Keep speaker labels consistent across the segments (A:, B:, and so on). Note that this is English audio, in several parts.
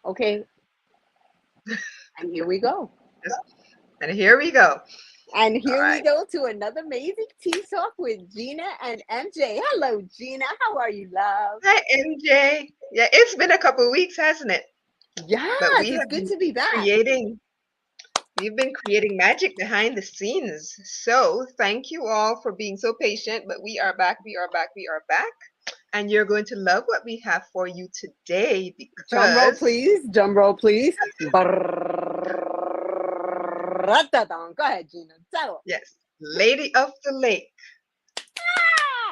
A: Okay, and here we go.
B: And here we go.
A: And
B: All
A: here we
B: right.
A: go to another amazing tea talk with Gina and MJ. Hello, Gina. How are you, love?
B: Hi, MJ. Yeah, it's been a couple of weeks, hasn't it? But
A: Yes,
B: we
A: it's
B: have
A: good
B: been
A: to be back.
B: creating, we've been creating magic behind the scenes. So thank you all for being so patient. But we are back. We are back. We are back. And you're going to love what we have for you today
A: Drum roll,
B: because
A: please. Drum roll, please. Brrrr-ta-dun. Go ahead, Gina. Tell 'em.
B: yes, Lady of the Lake.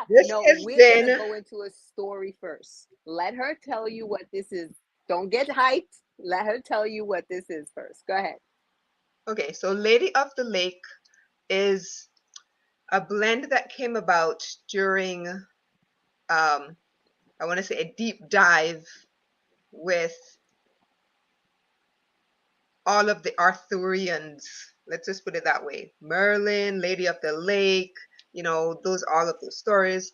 A: You
B: This
A: know,
B: has
A: we're gonna
B: been
A: go into a story first. Let her tell you what this is. Don't get hyped. Let her tell you what this is first. Go ahead.
B: okay. So Lady of the Lake is a blend that came about during I want to say a deep dive with all of the Arthurians. Let's just put it that way. Merlin, Lady of the Lake, those all of those stories.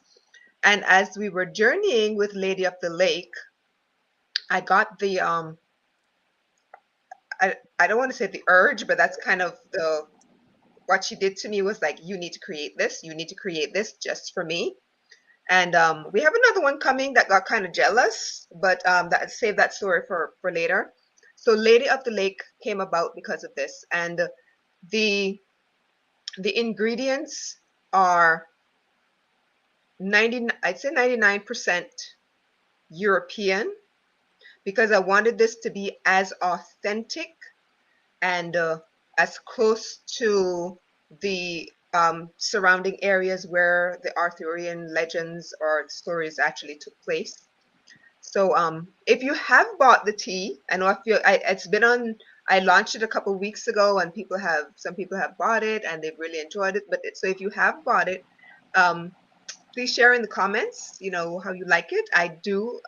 B: And as we were journeying with Lady of the Lake, I got the I don't want to say the urge, but that's kind of the what she did to me was like, you need to create this, you need to create this just for me. And we have another one coming that got kind of jealous, but that save that story for later. So Lady of the Lake came about because of this, and the the ingredients are 90, I'd say 99% European, because I wanted this to be as authentic and as close to the surrounding areas where the Arthurian legends or stories actually took place. So if you have bought the tea, I know it's been on. I launched it a couple weeks ago, and some people have bought it and they've really enjoyed it. So if you have bought it, um, please share in the comments. You know how you like it. I do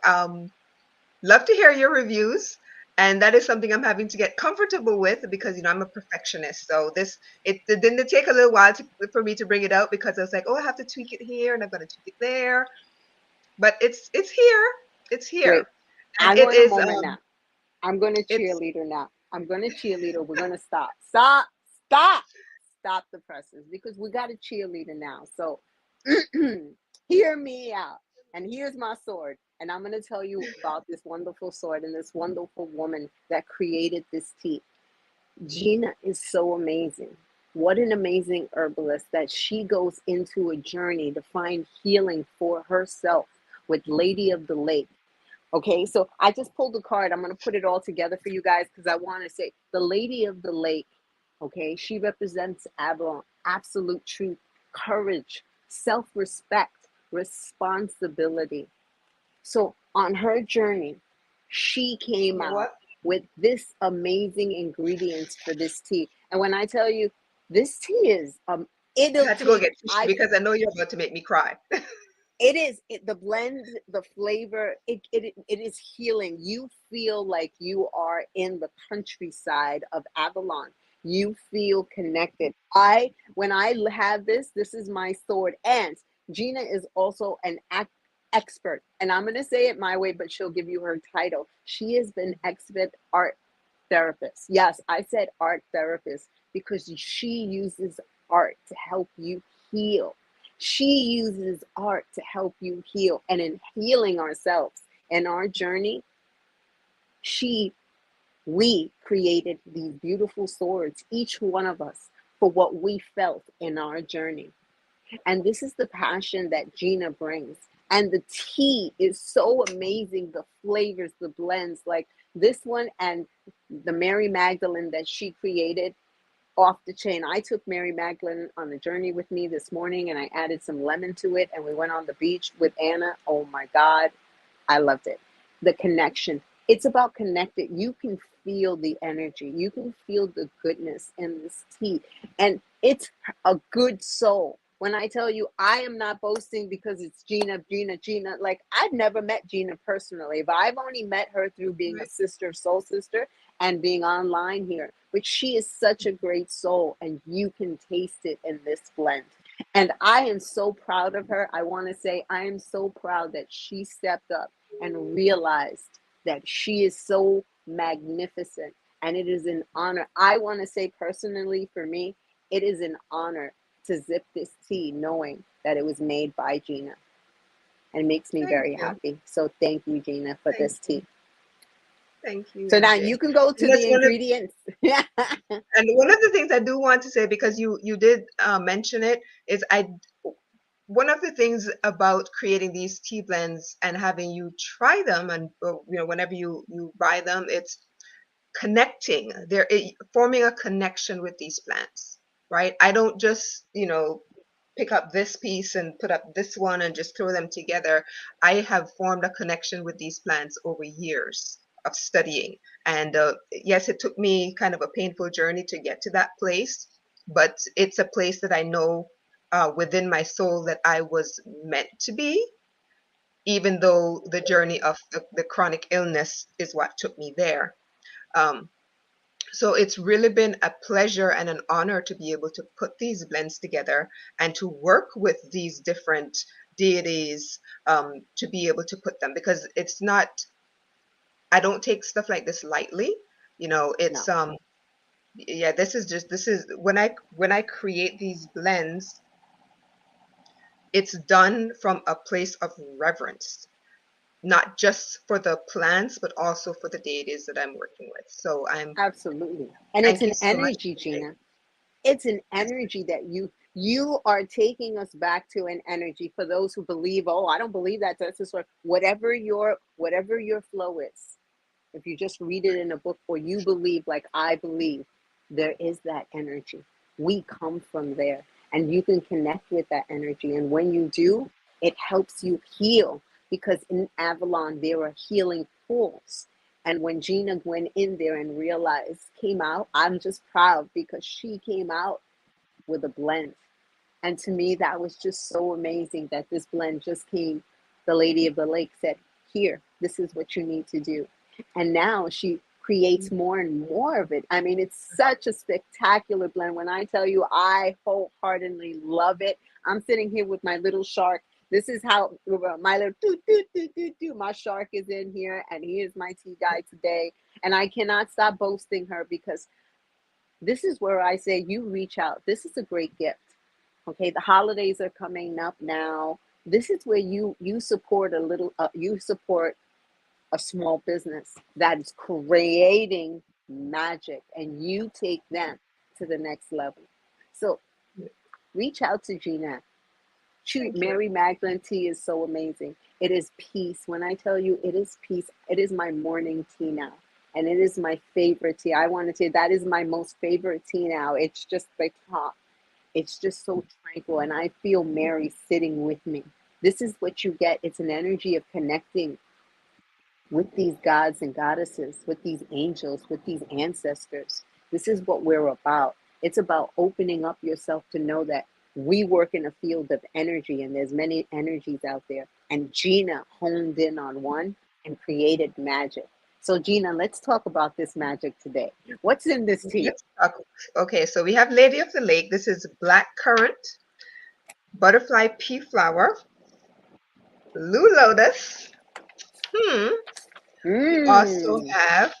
B: love to hear your reviews, and that is something I'm having to get comfortable with because I'm a perfectionist. So it didn't take a little while for me to bring it out because I was like, oh, I have to tweak it here and I'm going to tweak it there, but it's here. It's
A: Great.
B: here. And
A: I
B: it
A: want a
B: is
A: moment now. I'm going to
B: it's
A: cheerleader now. I'm going to cheerleader. We're going to stop. Stop. Stop. Stop the presses because we got a cheerleader now. So hear me out. And here's my sword. And I'm going to tell you about this wonderful sword and this wonderful woman that created this tea. Gina is so amazing. What an amazing herbalist that she goes into a journey to find healing for herself with Lady of the Lake. Okay, so I just pulled a card. I'm going to put it all together for you guys because I want to say the Lady of the Lake. Okay, she represents Avalon, absolute truth, courage, self respect, responsibility. So on her journey, she
B: you
A: came
B: know
A: out
B: what?
A: with this amazing ingredients for this tea. And when I tell you, this tea is
B: I
A: it'll
B: had to go
A: take
B: get tissue because I know you're about to make me cry.
A: it is the blend, the flavor, it is healing. You feel like you are in the countryside of Avalon. You feel connected. When I have this is my sword. And Gina is also an expert, and I'm going to say it my way, but she'll give you her title. She has been expert art therapist. Yes, I said art therapist because she uses art to help you heal. She uses art to help you heal. And in healing ourselves and our journey, she we created these beautiful swords, each one of us, for what we felt in our journey. And this is the passion that Gina brings. And the tea is so amazing. The flavors, the blends, like this one and the Mary Magdalene that she created, off the chain. I took Mary Magdalene on the journey with me this morning and I added some lemon to it. And we went on the beach with Anna. Oh my God, I loved it. The connection. It's about connected. You can feel the energy. You can feel the goodness in this tea. And it's a good soul. When I tell you, I am not boasting because it's Gina. Like, I've never met Gina personally, but I've only met her through being a
B: Right.
A: sister, soul sister, and being online here. But she is such a great soul, and you can taste it in this blend. And I am so proud of her. I want to say I am so proud that she stepped up and realized that she is so magnificent. And it is an honor. I want to say personally, for me, it is an honor to zip this tea knowing that it was made by Gina. And it makes me
B: Thank
A: very
B: you.
A: happy. So thank you, Gina, for
B: Thank
A: this
B: you.
A: tea.
B: Thank you,
A: So now
B: MJ.
A: you can go to
B: And that's
A: the
B: one of
A: ingredients. Yeah.
B: one of the things I do want to say, because you did mention it, is I one of the things about creating these tea blends and having you try them, and whenever you buy them, it's connecting. Forming a connection with these plants, right? I don't just pick up this piece and put up this one and just throw them together. I have formed a connection with these plants over years of studying. And yes, it took me kind of a painful journey to get to that place, but it's a place that I know within my soul that I was meant to be, even though the journey of the chronic illness is what took me there. Um, so it's really been a pleasure and an honor to be able to put these blends together and to work with these different deities, to be able to put them, because it's not, I don't take stuff like this lightly.
A: No,
B: It's yeah, this is when I create these blends, it's done from a place of reverence, not just for the plants, but also for the deities that I'm working with. So
A: absolutely. And it's
B: thank you
A: an
B: so much,
A: energy,
B: MJ.
A: Gina. It's an
B: Yes.
A: energy that you are taking us back to an energy. For those who believe, oh, I don't believe that, that's just whatever your flow is. If you just read it in a book, or you believe like I believe, there is that energy. We come from there, and you can connect with that energy. And when you do, it helps you heal, because in Avalon there are healing pools. And when Gina went in there and realized, came out, I'm just proud because she came out with a blend. And to me, that was just so amazing that this blend just came. The Lady of the Lake said, here, this is what you need to do. And now she creates more and more of it. I mean, it's such a spectacular blend. When I tell you, I wholeheartedly love it. I'm sitting here with my little shark. This is how my little my shark is in here, and he is my tea guy today. And I cannot stop boasting her, because this is where I say you reach out. This is a great gift. Okay, the holidays are coming up now. This is where you support a little. You support a small business that is creating magic, and you take them to the next level. So reach out to Gina. Shoot,
B: Thank you.
A: Mary Magdalene tea is so amazing. It is peace. When I tell you it is peace, it is my morning tea now. And it is my favorite tea. I want to say that is my most favorite tea now. It's just the top. It's just so tranquil. And I feel Mary sitting with me. This is what you get. It's an energy of connecting with these gods and goddesses, with these angels, with these ancestors. This is what we're about. It's about opening up yourself to know that we work in a field of energy, and there's many energies out there. And Gina honed in on one and created magic. So Gina, let's talk about this magic today. What's in this tea?
B: Let's talk. Okay, so we have Lady of the Lake. This is black currant, butterfly pea flower, blue lotus. Hmm. We also
A: Mmm.
B: have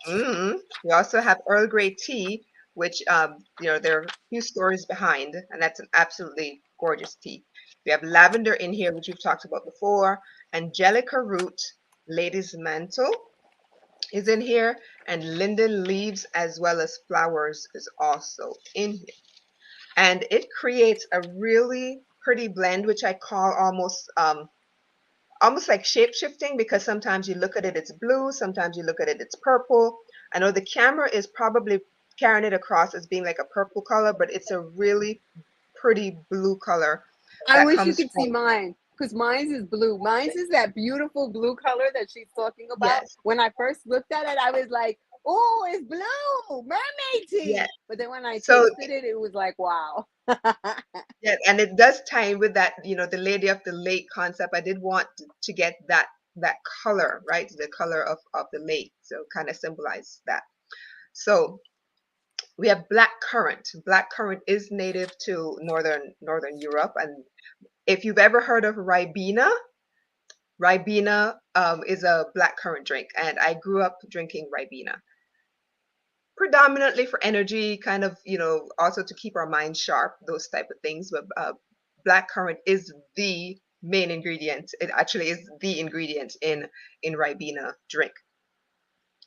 B: we also have Earl Grey tea, which there are a few stories behind, and that's an absolutely gorgeous tea. We have lavender in here, which we've talked about before. Angelica root, lady's mantle is in here, and linden leaves as well as flowers is also in here. And it creates a really pretty blend, which I call almost like shape shifting, because sometimes you look at it, it's blue, sometimes you look at it, it's purple. I know the camera is probably carrying it across as being like a purple color, but it's a really pretty blue color
A: I
B: that
A: wish you
B: comes
A: could see
B: from,
A: mine, because mine's is blue. Mine's is that beautiful blue color that she's talking about.
B: yes,
A: When I first looked at it, I was like, oh, it's blue, mermaid
B: yes.
A: tea. But then when I
B: So
A: tasted it, it was like, wow.
B: yeah, and it does tie in with that, the Lady of the Lake concept. I did want to get that color, right? The color of the lake. So kind of symbolize that. So we have black currant. Black currant is native to northern Europe, and if you've ever heard of Ribena, Ribena is a black currant drink, and I grew up drinking Ribena. predominantly for energy, kind of, also to keep our minds sharp, those type of things. But black currant is the main ingredient. It actually is the ingredient in Ribena drink.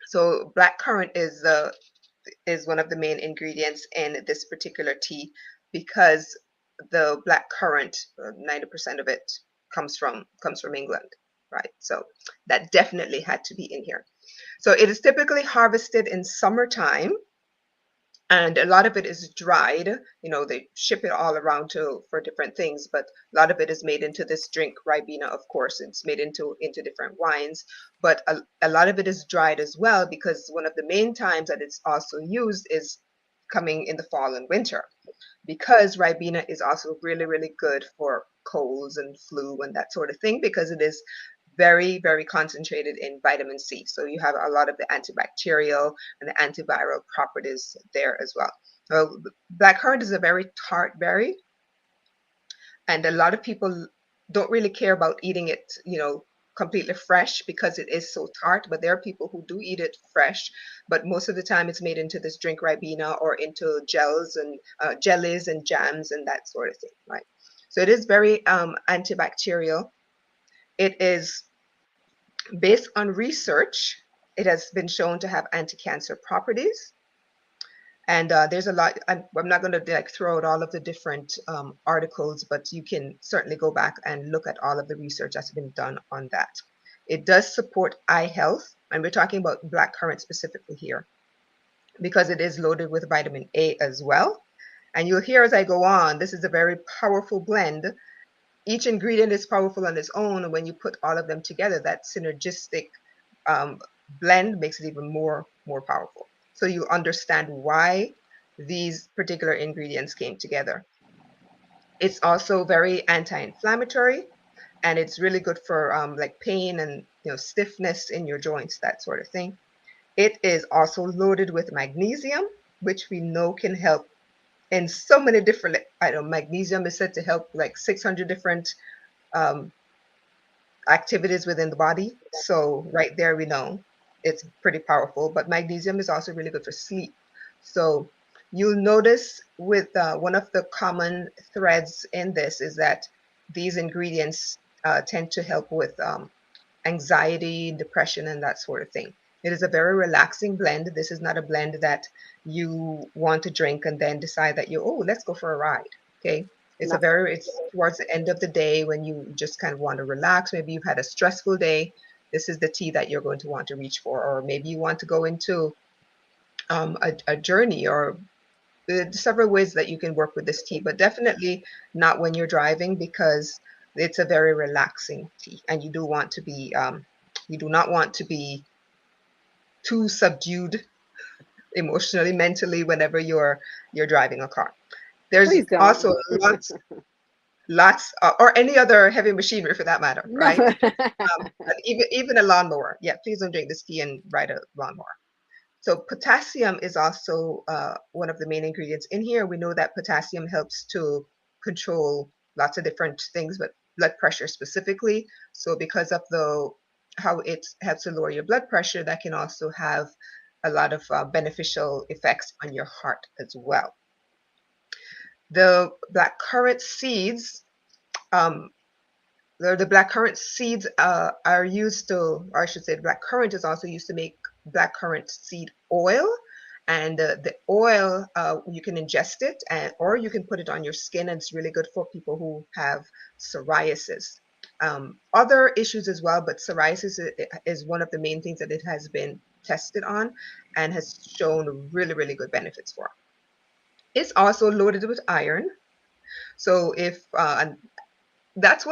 B: So black currant is one of the main ingredients in this particular tea because the black currant, 90% of it comes from England, right? So that definitely had to be in here. So it is typically harvested in summertime, and a lot of it is dried. They ship it all around for different things, but a lot of it is made into this drink, Ribena. Of course, it's made into different wines, but a lot of it is dried as well, because one of the main times that it's also used is coming in the fall and winter, because Ribena is also really, really good for colds and flu and that sort of thing, because it is very, very concentrated in vitamin C. So you have a lot of the antibacterial and the antiviral properties there as well. So blackcurrant is a very tart berry, and a lot of people don't really care about eating it, completely fresh, because it is so tart. But there are people who do eat it fresh, but most of the time it's made into this drink Ribena, or into gels and jellies and jams and that sort of thing, right? So it is very antibacterial. It is based on research. It has been shown to have anti-cancer properties. And there's a lot. I'm not going to throw out all of the different articles, but you can certainly go back and look at all of the research that's been done on that. It does support eye health, and we're talking about blackcurrant specifically here, because it is loaded with vitamin A as well. And you'll hear as I go on, this is a very powerful blend. Each ingredient is powerful on its own, and when you put all of them together, that synergistic um, blend makes it even more powerful. So you understand why these particular ingredients came together. It's also very anti-inflammatory, and it's really good for like pain and stiffness in your joints, that sort of thing. It is also loaded with magnesium, which we know can help in so many different. Magnesium is said to help like 600 different um, activities within the body. So right there, we know it's pretty powerful. But magnesium is also really good for sleep. So you'll notice with one of the common threads in this is that these ingredients tend to help with anxiety, depression, and that sort of thing. It is a very relaxing blend. This is not a blend that you want to drink and then decide that let's go for a ride. Okay.
A: No.
B: It's towards the end of the day when you just kind of want to relax. Maybe you've had a stressful day. This is the tea that you're going to want to reach for. Or maybe you want to go into a journey, or several ways that you can work with this tea, but definitely not when you're driving, because it's a very relaxing tea, and you do not want to be too subdued emotionally, mentally, whenever you're driving a car. There's
A: Please don't.
B: also lots, or any other heavy machinery for that matter,
A: No.
B: right? But even a lawnmower. Yeah, please don't drink this tea and ride a lawnmower. So potassium is also one of the main ingredients in here. We know that potassium helps to control lots of different things, but blood pressure specifically. So because of how it helps to lower your blood pressure, that can also have a lot of beneficial effects on your heart as well. The blackcurrant seeds, the blackcurrant seeds are used to, or I should say, blackcurrant is also used to make blackcurrant seed oil. And the oil, you can ingest it, or you can put it on your skin, and it's really good for people who have psoriasis. Other issues as well, but psoriasis is one of the main things that it has been tested on and has shown really, really good benefits for. It's also loaded with iron. So if that's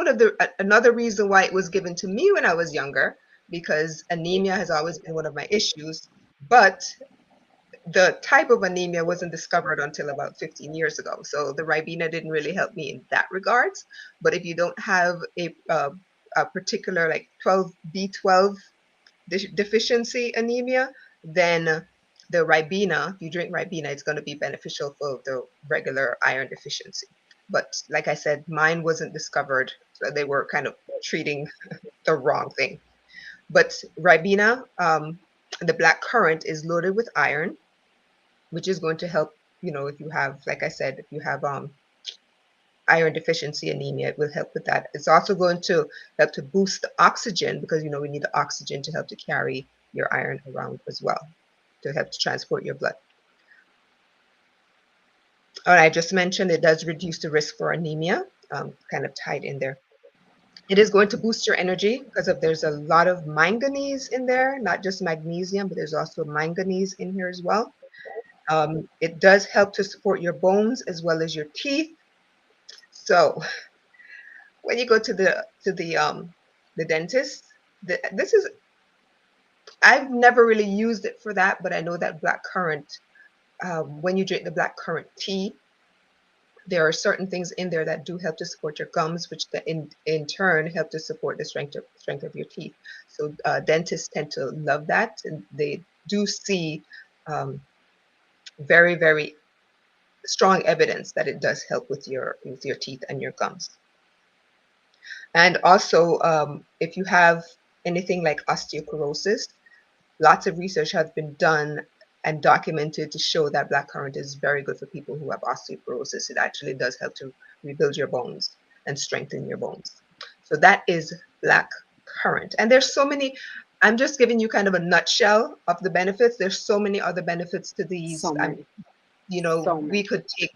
B: another reason why it was given to me when I was younger, because anemia has always been one of my issues. But the type of anemia wasn't discovered until about 15 years ago. So the Ribena didn't really help me in that regards. But if you don't have a particular like B12 deficiency anemia, then the Ribena, if you drink Ribena, it's going to be beneficial for the regular iron deficiency. But like I said, mine wasn't discovered, so they were kind of treating the wrong thing. But Ribena, the black currant, is loaded with iron. which is going to help, if you have, like I said, if you have iron deficiency anemia, it will help with that. It's also going to help to boost the oxygen, because we need the oxygen to help to carry your iron around as well, to help to transport your blood. And I just mentioned it does reduce the risk for anemia, kind of tied in there. It is going to boost your energy because there's a lot of manganese in there, not just magnesium, but there's also manganese in here as well. It does help to support your bones as well as your teeth. So when you go to the dentist, this is, I've never really used it for that, but I know that black currant, when you drink the black currant tea, there are certain things in there that do help to support your gums, which in turn help to support the strength of your teeth. So dentists tend to love that, and they do see very, very strong evidence that it does help with your teeth and your gums. And also, if you have anything like osteoporosis, lots of research has been done and documented to show that blackcurrant is very good for people who have osteoporosis. It actually does help to rebuild your bones and strengthen your bones. So that is blackcurrant. And there's so many, I'm just giving you kind of a nutshell of the benefits. There's so many other benefits to these.
A: So many.
B: We could take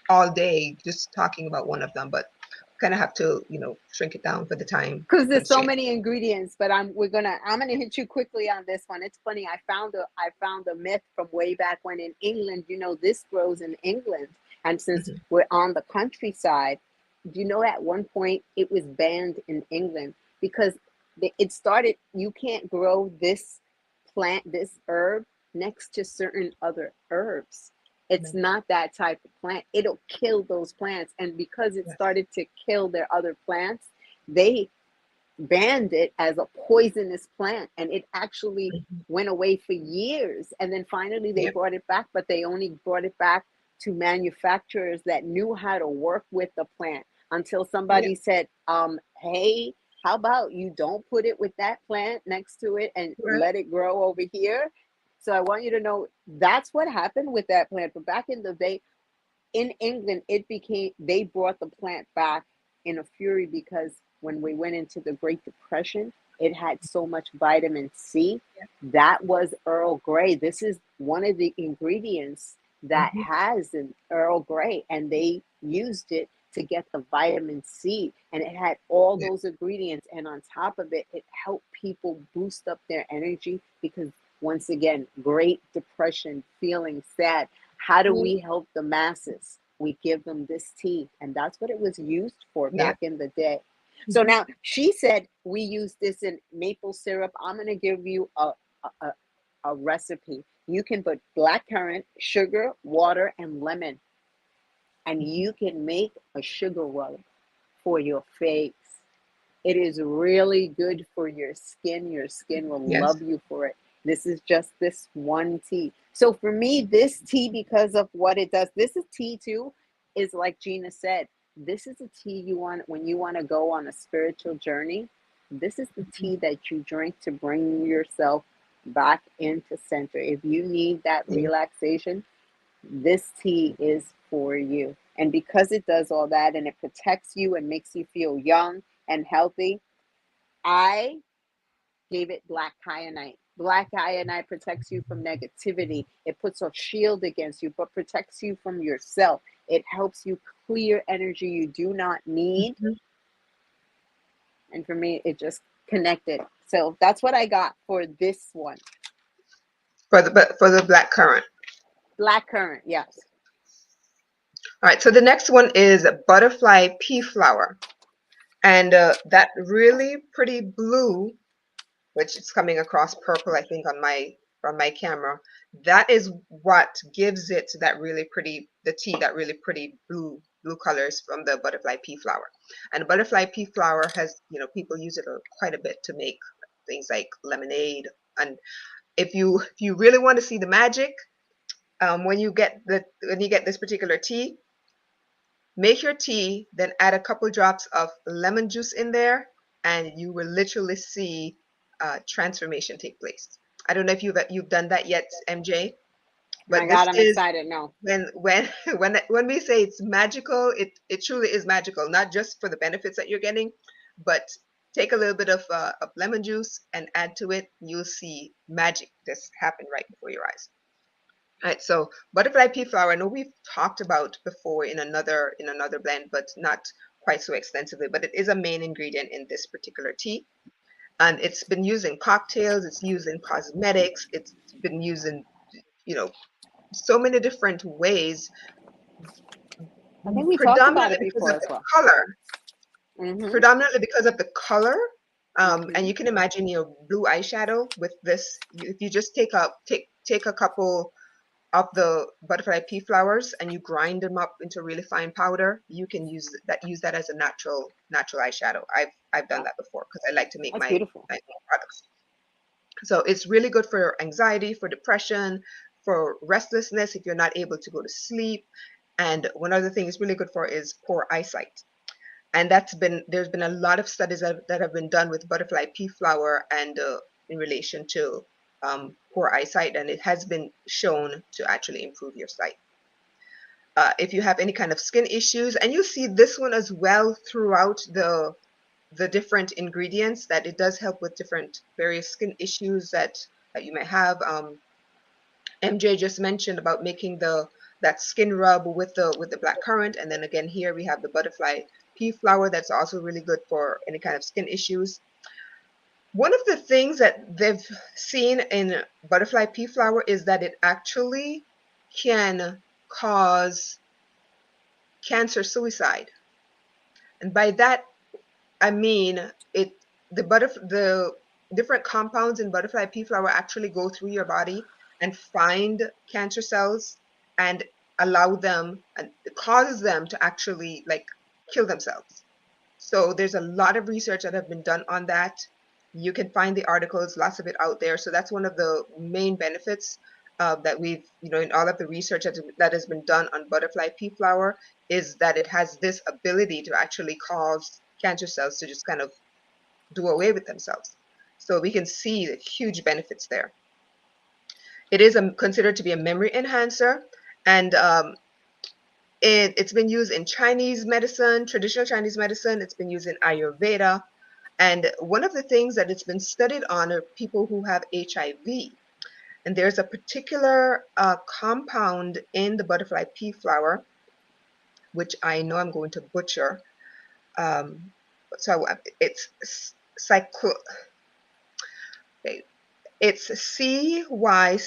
B: all day just talking about one of them, but kind of have to, shrink it down for the time
A: because there's so
B: constraint.
A: many ingredients. But I'm gonna hit you quickly on this one. It's funny. I found a myth from way back when in England. This grows in England, and since we're on the countryside, at one point it was banned in England because it started. You can't grow this plant, this herb, next to certain other herbs. It's not that type of plant. It'll kill those plants. And because it started to kill their other plants, they banned it as a poisonous plant. And it actually went away for years. And then finally they brought it back, but they only brought it back to manufacturers that knew how to work with the plant until somebody said, hey, how about you don't put it with that plant next to it and let it grow over here? So I want you to know that's what happened with that plant. But back in the day, in England, they brought the plant back in a fury because when we went into the Great Depression, it had so much vitamin C. That was Earl Grey. This is one of the ingredients that has an Earl Grey, and they used it to get the vitamin C, and it had all those ingredients. And on top of it, it helped people boost up their energy because once again, Great Depression, feeling sad. How do we help the masses? We give them this tea. And that's what it was used for back in the day. So now she said, we use this in maple syrup. I'm going to give you a recipe. You can put black currant, sugar, water, and lemon. And you can make a sugar rub for your face. It is really good for your skin. Your skin will love you for it. This is just this one tea. So for me, this tea, because of what it does, this is tea too, is like Gina said, this is a tea you want when you want to go on a spiritual journey. This is the tea that you drink to bring yourself back into center. If you need that relaxation, this tea is for you. And because it does all that and it protects you and makes you feel young and healthy, I gave it black kyanite. Black kyanite protects you from negativity. It puts a shield against you, but protects you from yourself. It helps you clear energy you do not need. And for me, it just connected. So that's what I got for this one.
B: For the black currant.
A: Black currant, yes.
B: All right, so the next one is butterfly pea flower. And that really pretty blue, which is coming across purple, I think, from my camera, that is what gives it that really pretty, the tea, that really pretty blue colors from the butterfly pea flower. And butterfly pea flower has, people use it quite a bit to make things like lemonade. And if you really want to see the magic, when you get this particular tea, make your tea, then add a couple drops of lemon juice in there, and you will literally see transformation take place. I don't know if you've done that yet, MJ,
A: My
B: But this
A: God, I'm
B: is
A: excited. No.
B: when when we say it's magical, it truly is magical, not just for the benefits that you're getting, but take a little bit of lemon juice and add to it. You'll see magic just happen right before your eyes. All right, so butterfly pea flower, I know we've talked about before in another blend, but not quite so extensively. But it is a main ingredient in this particular tea, and it's been used in cocktails. It's used in cosmetics. It's been used in, you know, so many different ways,
A: I think we talked about
B: predominantly
A: it
B: because
A: before
B: of
A: as
B: the
A: well.
B: color.
A: Mm-hmm.
B: Predominantly because of the color. And
A: Mm-hmm.
B: you can imagine your blue eyeshadow with this. If you just take a couple of the butterfly pea flowers and you grind them up into really fine powder, you can use that as a natural eyeshadow. I've done
A: Wow,
B: that before because I like to make
A: that's
B: my
A: beautiful.
B: products. So it's really good for anxiety, for depression, for restlessness if you're not able to go to sleep. And one other thing it's really good for is poor eyesight. And there's been a lot of studies that have been done with butterfly pea flower and in relation to poor eyesight, and it has been shown to actually improve your sight. If you have any kind of skin issues, and you see this one as well throughout the different ingredients, that it does help with different various skin issues that you may have. MJ just mentioned about making the that skin rub with the black currant, and then again here we have the butterfly pea flower that's also really good for any kind of skin issues. One of the things that they've seen in butterfly pea flower is that it actually can cause cancer suicide, and by that I mean it the different compounds in butterfly pea flower actually go through your body and find cancer cells and allow them and it causes them to actually like kill themselves. So there's a lot of research that have been done on that. You can find the articles, lots of it out there. So that's one of the main benefits that we've, in all of the research that has been done on butterfly pea flower is that it has this ability to actually cause cancer cells to just kind of do away with themselves. So we can see the huge benefits there. It is considered to be a memory enhancer, and it's been used in Chinese medicine, traditional Chinese medicine. It's been used in Ayurveda. And one of the things that it's been studied on are people who have HIV. And there's a particular compound in the butterfly pea flower, which I know I'm going to butcher. Um, so it's cyclo, okay, it's CYCLO,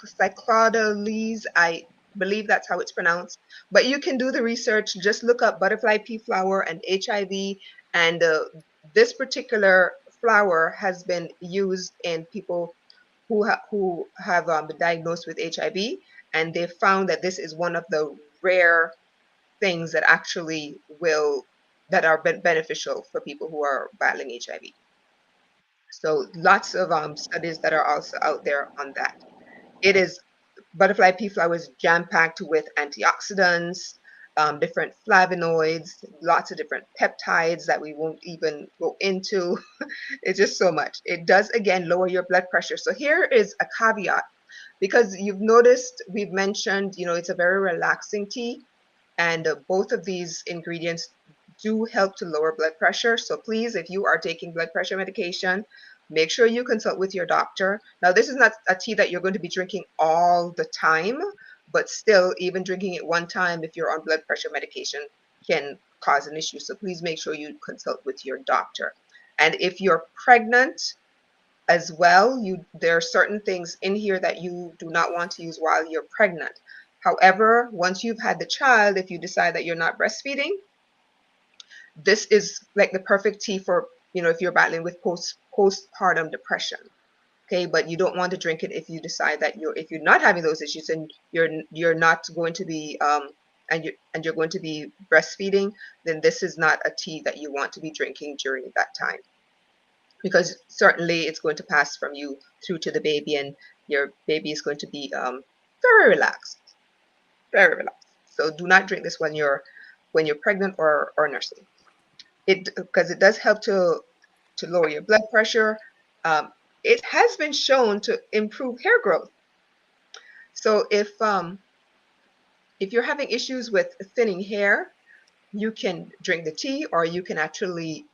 B: cyclodylese. I believe that's how it's pronounced. But you can do the research. Just look up butterfly pea flower and HIV. And this particular flower has been used in people who have been diagnosed with HIV. And they found that this is one of the rare things that actually that are beneficial for people who are battling HIV. So lots of studies that are also out there on that. It is butterfly pea flower is jam packed with antioxidants, different flavonoids, lots of different peptides that we won't even go into. It's just so much. It does again lower your blood pressure. So here is a caveat because you've noticed we've mentioned, it's a very relaxing tea, and both of these ingredients do help to lower blood pressure. So please, if you are taking blood pressure medication, make sure you consult with your doctor. Now, this is not a tea that you're going to be drinking all the time, but still, even drinking it one time if you're on blood pressure medication can cause an issue. So please make sure you consult with your doctor. And if you're pregnant as well, there are certain things in here that you do not want to use while you're pregnant. However, once you've had the child, if you decide that you're not breastfeeding, this is like the perfect tea for, if you're battling with postpartum depression. Okay, but you don't want to drink it if you decide that if you're not having those issues and you're not going to be and you're going to be breastfeeding, then this is not a tea that you want to be drinking during that time, because certainly it's going to pass from you through to the baby, and your baby is going to be very relaxed, very relaxed. So do not drink this when you're pregnant or nursing. It because it does help to lower your blood pressure. Um, it has been shown to improve hair growth. So if you're having issues with thinning hair, you can drink the tea, or you can actually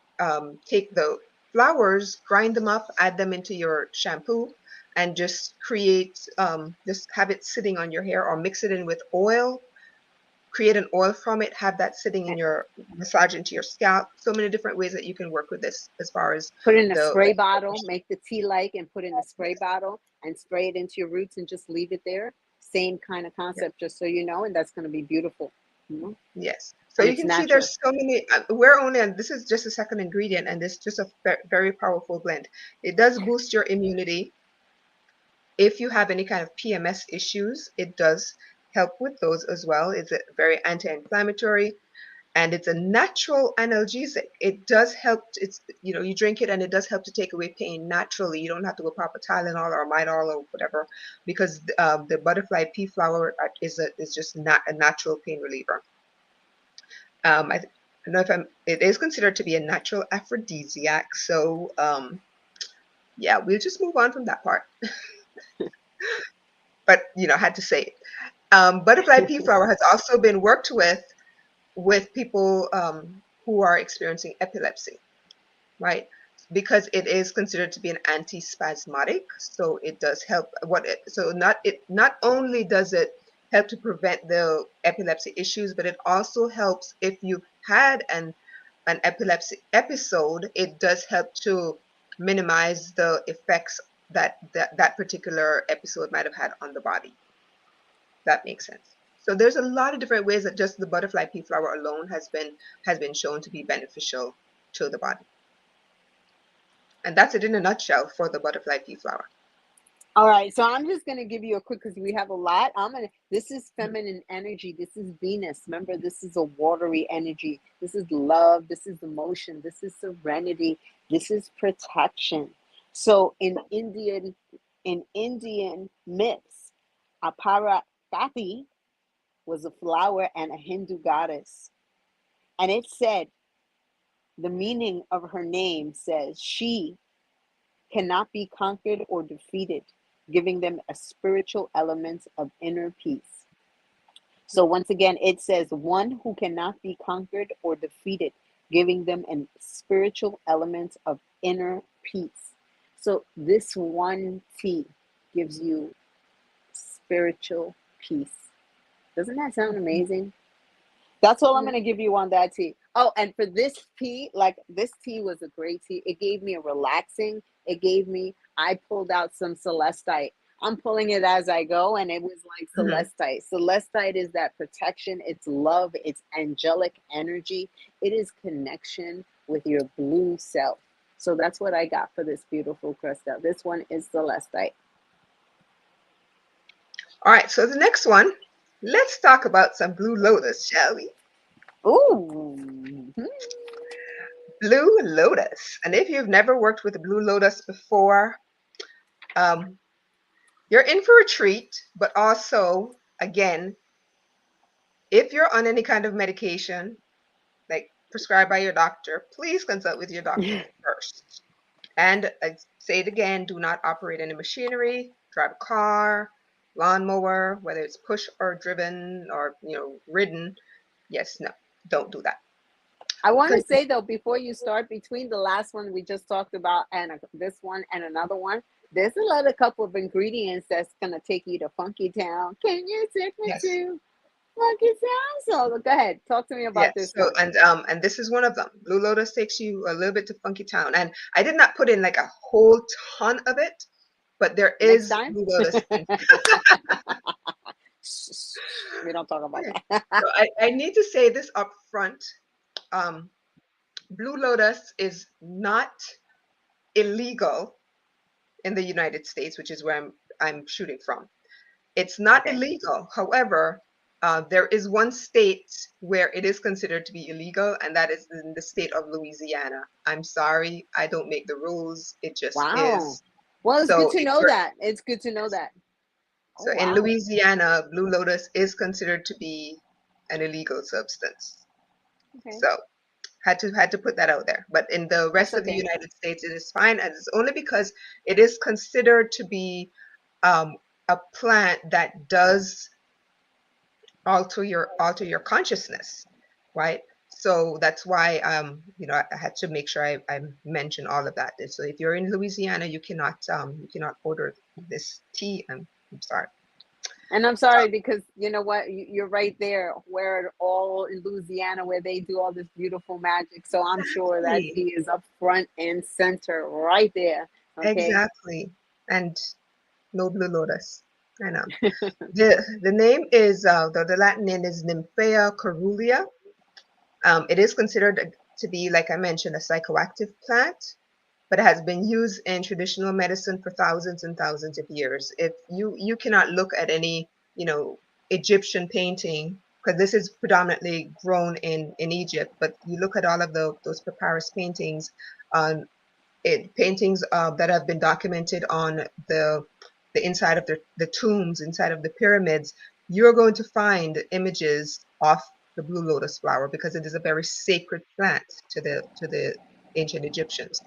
B: take the flowers, grind them up, add them into your shampoo, and just just have it sitting on your hair, or mix it in with oil, create an oil from it, have that sitting in your massage into your scalp. So many different ways that you can work with this as far as
A: Put in a
B: the
A: spray bottle, make the tea like, and put in a spray
B: yes,
A: bottle and spray it into your roots and just leave it there. Same kind of
B: yes,
A: concept, just so you know, and that's going to be beautiful, you know,
B: yes. So
A: and
B: you
A: it's
B: can see
A: natural.
B: there's so many. We're only on this is just a second ingredient, and this is just a very powerful blend. It does boost your immunity. If you have any kind of PMS issues, it does help with those as well. It's a very anti-inflammatory, and it's a natural analgesic. It does help. It's you drink it and it does help to take away pain naturally. You don't have to go pop a Tylenol or Midol or whatever, because the butterfly pea flower is just not a natural pain reliever. I don't know if it is considered to be a natural aphrodisiac. So yeah, we'll just move on from that part. But I had to say it. Butterfly pea flower has also been worked with people who are experiencing epilepsy, right? Because it is considered to be an antispasmodic, so it does help. Not only does it help to prevent the epilepsy issues, but it also helps if you've had an epilepsy episode. It does help to minimize the effects that particular episode might have had on the body. That makes sense. So there's a lot of different ways that just the butterfly pea flower alone has been shown to be beneficial to the body. And that's it in a nutshell for the butterfly pea flower.
A: All right, so I'm just gonna give you a quick, because we have a lot. This is
B: Mhm.
A: feminine energy. This is Venus. Remember, this is a watery energy. This is love. This is emotion. This is serenity. This is protection. So in Indian myths, Aparapati was a flower and a Hindu goddess, and it said the meaning of her name says she cannot be conquered or defeated, giving them a spiritual element of inner peace. So once again, it says one who cannot be conquered or defeated, giving them a spiritual element of inner peace. So this one tea gives you spiritual peace. Doesn't that sound amazing? That's all I'm
B: Yeah.
A: going to give you on that tea. Oh, and for this tea, like this tea was a great tea. It gave me a relaxing. I pulled out some celestite. I'm pulling it as I go, and it was like
B: Mhm.
A: celestite. Celestite is that protection, it's love, it's angelic energy, it is connection with your blue self. So that's what I got for this beautiful crystal. This one is celestite.
B: All right, so the next one, let's talk about some blue lotus, shall we?
A: Ooh.
B: Blue lotus. And if you've never worked with blue lotus before, um, you're in for a treat, but also, again, if you're on any kind of medication, like prescribed by your doctor, please consult with your doctor first. And I say it again, do not operate any machinery, drive a car, lawnmower, whether it's push or driven or ridden. Yes, no, don't do that.
A: I want to
B: Because
A: say though, before you start, between the last one we just talked about and this one and another one, there's another couple of ingredients that's gonna take you to Funky Town. Can you take me
B: yes,
A: to Funky Town? So go ahead, talk to me about
B: yes.
A: this
B: So
A: one.
B: and this is one of them. Blue Lotus takes you a little bit to Funky Town, and I did not put in like a whole ton of it, but there
A: Next
B: is
A: time,
B: Blue Lotus in.
A: we don't talk about
B: Okay.
A: that.
B: So I need to say this up front. Um, Blue Lotus is not illegal in the United States, which is where I'm shooting from. It's not
A: Okay.
B: illegal. However, there is one state where it is considered to be illegal, and that is in the state of Louisiana. I'm sorry, I don't make the rules. It just
A: Wow.
B: is.
A: Well, it's good
B: So
A: to
B: if
A: know
B: you're
A: that. It's good to know
B: yes.
A: that. Oh
B: So in
A: wow.
B: Louisiana, Blue Lotus is considered to be an illegal substance.
A: Okay.
B: So had to put that out there. But in the
A: That's
B: rest of the
A: okay.
B: United States, it is fine, and it's only because it is considered to be um, a plant that does alter your consciousness, right? So that's why I had to make sure I mention all of that. So if you're in Louisiana, you cannot order this tea. I'm sorry.
A: And I'm sorry because you know what, you're right there where all in Louisiana where they do all this beautiful magic. So I'm sure that
B: Exactly.
A: tea is up front and center right there. Okay.
B: Exactly. And no blue lotus. I know. The name is the Latin name is Nymphaea caerulea. It is considered to be, like I mentioned, a psychoactive plant, but it has been used in traditional medicine for thousands and thousands of years. If you cannot look at any, Egyptian painting, because this is predominantly grown in Egypt, but you look at all of those papyrus paintings, on paintings that have been documented on the inside of the tombs, inside of the pyramids, you're going to find images of the blue lotus flower because it is a very sacred plant to the ancient Egyptians,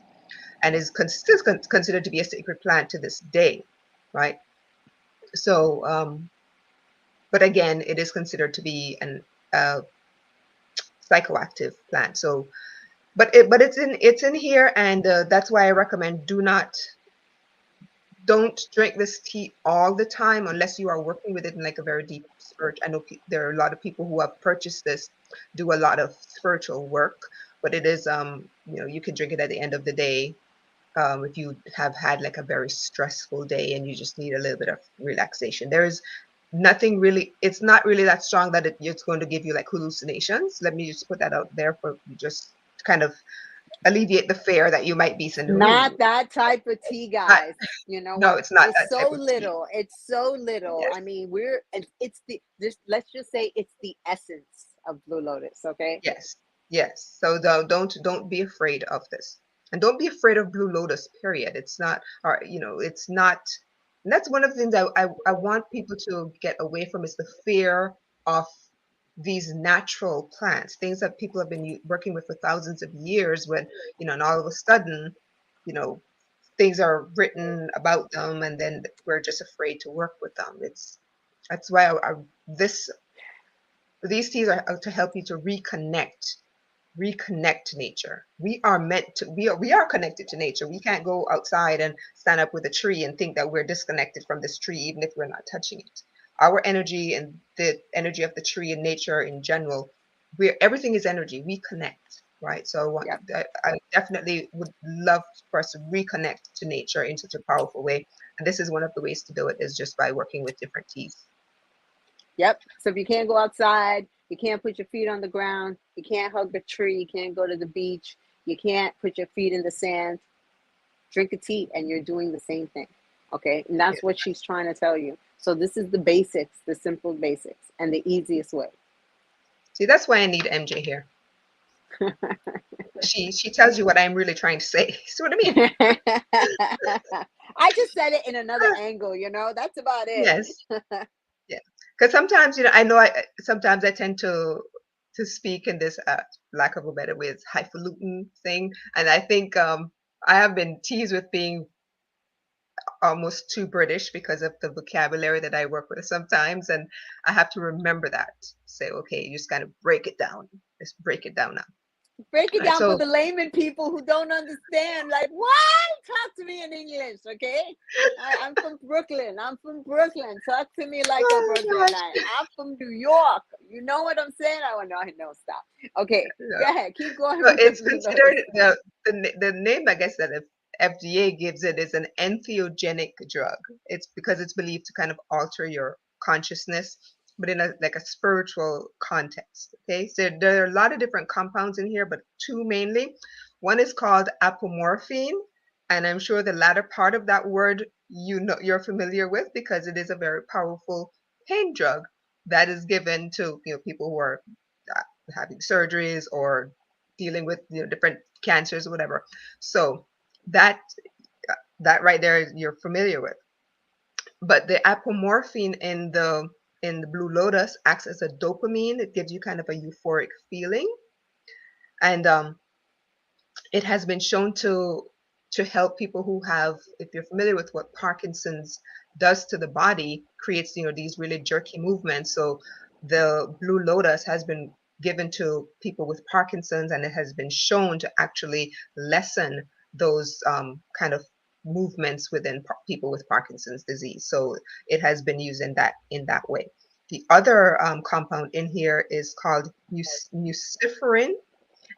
B: and is still considered to be a sacred plant to this day, right? So, but again, it is considered to be an psychoactive plant. So, but it's in here, and that's why I recommend don't drink this tea all the time unless you are working with it in like a very deep search. I know there are a lot of people who have purchased this, do a lot of spiritual work, but it is you can drink it at the end of the day, if you have had like a very stressful day and you just need a little bit of relaxation. There is nothing really, it's not really that strong that it's going to give you like hallucinations. Let me just put that out there for you, just to kind of alleviate the fear that you might be saying,
A: Not
B: ooh,
A: that type of tea,
B: not,
A: guys. You know
B: no,
A: what?
B: it's not
A: It's
B: that type
A: so
B: of tea.
A: little. It's so little.
B: Yes,
A: I mean, it's the just let's just say it's the essence of blue lotus, okay?
B: yes, yes. So don't be afraid of this, and don't be afraid of blue lotus. Period. It's not, or it's not. And that's one of the things I want people to get away from, is the fear of these natural plants, things that people have been working with for thousands of years. When and all of a sudden, you know, things are written about them, and then we're just afraid to work with them. That's why this these teas are to help you to reconnect to nature. We are connected to nature. We can't go outside and stand up with a tree and think that we're disconnected from this tree, even if we're not touching it. Our energy and the energy of the tree and nature in general, everything is energy. We connect, right? So
A: Yep.
B: I definitely would love for us to reconnect to nature in such a powerful way. And this is one of the ways to do it, is just by working with different teas.
A: Yep. So if you can't go outside, you can't put your feet on the ground, you can't hug a tree, you can't go to the beach, you can't put your feet in the sand, drink a tea and you're doing the same thing. Okay? And
B: Yeah.
A: that's what she's trying to tell you. So this is the basics, the simple basics, and the easiest way.
B: See, that's why I need MJ here. She tells you what I'm really trying to say. See what I mean?
A: I just said it in another angle, that's about it.
B: Yes. Yeah. Because sometimes, I know sometimes I tend to speak in this, lack of a better way, it's highfalutin thing. And I think I have been teased with being almost too British because of the vocabulary that I work with sometimes. And I have to remember that. Say, okay, you just kind of break it down. Just break it down now.
A: Break it
B: All right.
A: down for
B: So
A: the layman people who don't understand. Like, what? Talk to me in English, okay? I'm from Brooklyn. I'm from Brooklyn. Talk to me like a
B: oh gosh.
A: Brooklynite. I'm from New York. You know what I'm saying? Oh, no, no, stop. Okay, go ahead. Keep going
B: So
A: with the
B: it's
A: Blue Lotus.
B: considered the name, I guess, that the FDA gives it is an entheogenic drug. It's because it's believed to kind of alter your consciousness, but in a like a spiritual context. Okay, so there are a lot of different compounds in here, but two mainly. One is called apomorphine, and I'm sure the latter part of that word you're familiar with, because it is a very powerful pain drug that is given to people who are uh, having surgeries or dealing with different cancers or whatever. So that that right there you're familiar with. But the apomorphine in the blue lotus acts as a dopamine. It gives you kind of a euphoric feeling, and it has been shown to help people who have, if you're familiar with what Parkinson's does to the body creates, these really jerky movements. So the blue lotus has been given to people with Parkinson's, and it has been shown to actually lessen those kind of movements within people with Parkinson's disease. So it has been used in that way. The other compound in here is called Luciferin,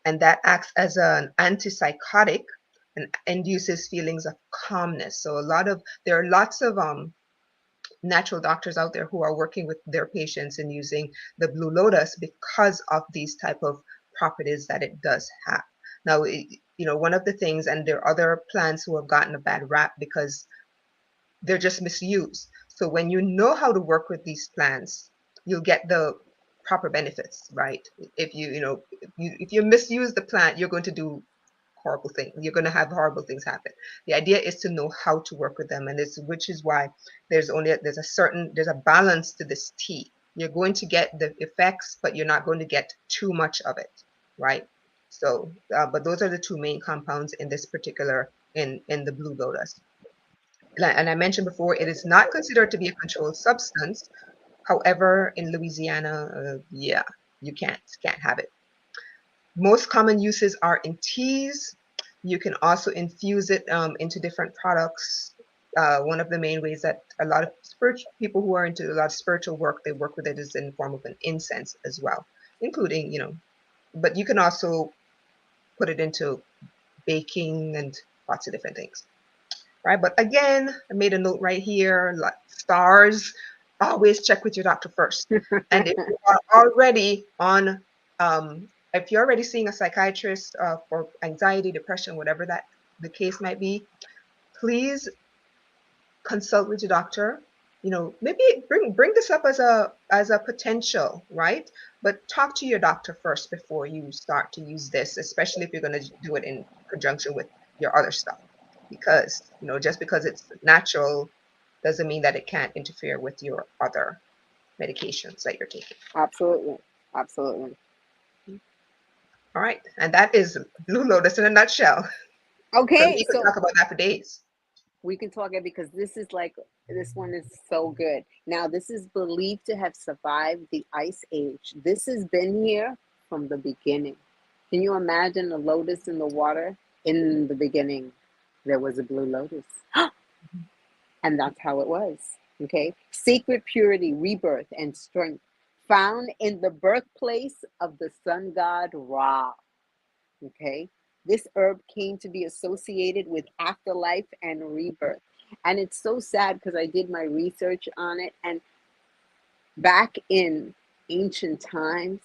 B: and that acts as an antipsychotic and induces feelings of calmness. So there are lots of natural doctors out there who are working with their patients and using the blue lotus because of these type of properties that it does have. Now, one of the things, and there are other plants who have gotten a bad rap because they're just misused. So when you know how to work with these plants, you'll get the proper benefits, right? If you misuse the plant, you're going to do horrible things. You're going to have horrible things happen. The idea is to know how to work with them, and which is why there's a balance to this tea. You're going to get the effects, but you're not going to get too much of it, right? So, but those are the two main compounds in this particular in the blue lotus. And I mentioned before, it is not considered to be a controlled substance. However, in Louisiana, yeah, you can't have it. Most common uses are in teas. You can also infuse it into different products. One of the main ways that a lot of people who are into a lot of spiritual work, they work with it is in the form of an incense as well, including, but you can also put it into baking and lots of different things. Right? But again, I made a note right here, like stars, always check with your doctor first. And if you are already if you're already seeing a psychiatrist for anxiety, depression, whatever that the case might be, please consult with your doctor. Maybe bring this up as a potential, right? But talk to your doctor first before you start to use this, especially if you're going to do it in conjunction with your other stuff. Because, just because it's natural doesn't mean that it can't interfere with your other medications that you're taking.
A: Absolutely. Absolutely.
B: All right. And that is Blue Lotus in a nutshell. So
A: Okay,
B: we could
A: so
B: talk about that for days.
A: we can talk it because this one is so good. Now, this is believed to have survived the ice age. This has been here from the beginning. Can you imagine a lotus in the water? In the beginning, there was a blue lotus. And that's how it was. Okay. Secret purity, rebirth, and strength found in the birthplace of the sun god Ra. Okay. This herb came to be associated with afterlife and rebirth. And it's so sad because I did my research on it. And back in ancient times,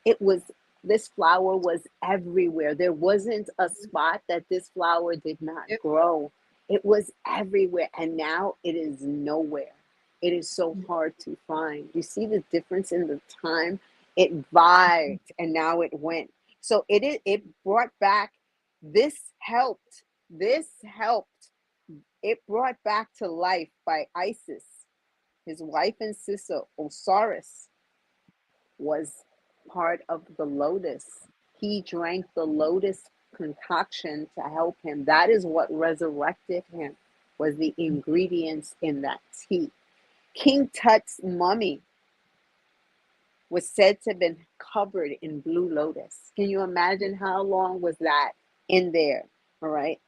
A: it was this flower was everywhere. There wasn't a spot that this flower did not
B: Yep.
A: grow. It was everywhere, and now it is nowhere. It is so hard to find. You see the difference in the time? It vibed and now it went. So it brought back this helped. This helped. It brought back to life by Isis, his wife and sister Osiris was part of the lotus. He drank the lotus concoction to help him. That is what resurrected him, was the ingredients in that tea. King Tut's mummy was said to have been covered in blue lotus. Can you imagine how long was that in there? All right.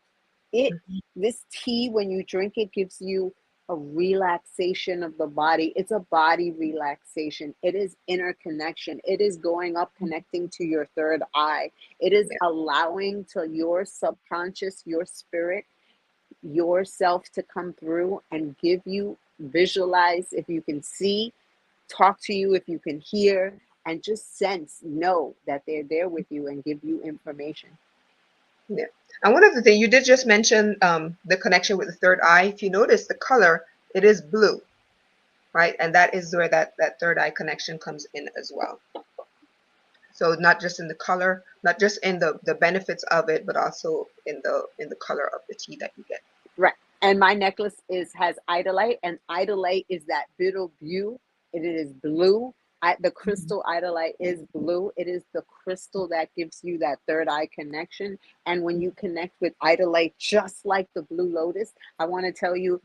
A: This tea, when you drink it, gives you a relaxation of the body. It's a body relaxation. It is interconnection. It is going up, connecting to your third eye. It is allowing to your subconscious, your spirit, yourself to come through and give you, visualize if you can see, talk to you if you can hear, and just sense, know that they're there with you and give you information.
B: Yeah. And one of the things you did just mention, the connection with the third eye. If you notice the color, it is blue, right? And that is where that third eye connection comes in as well. So not just in the color, not just in the benefits of it, but also in the color of the tea that you get.
A: Right. And my necklace has idolite, and idolite is that bitter blue. It is blue. The crystal idolite is blue. It is the crystal that gives you that third eye connection. And when you connect with idolite, just like the blue lotus, I want to tell you,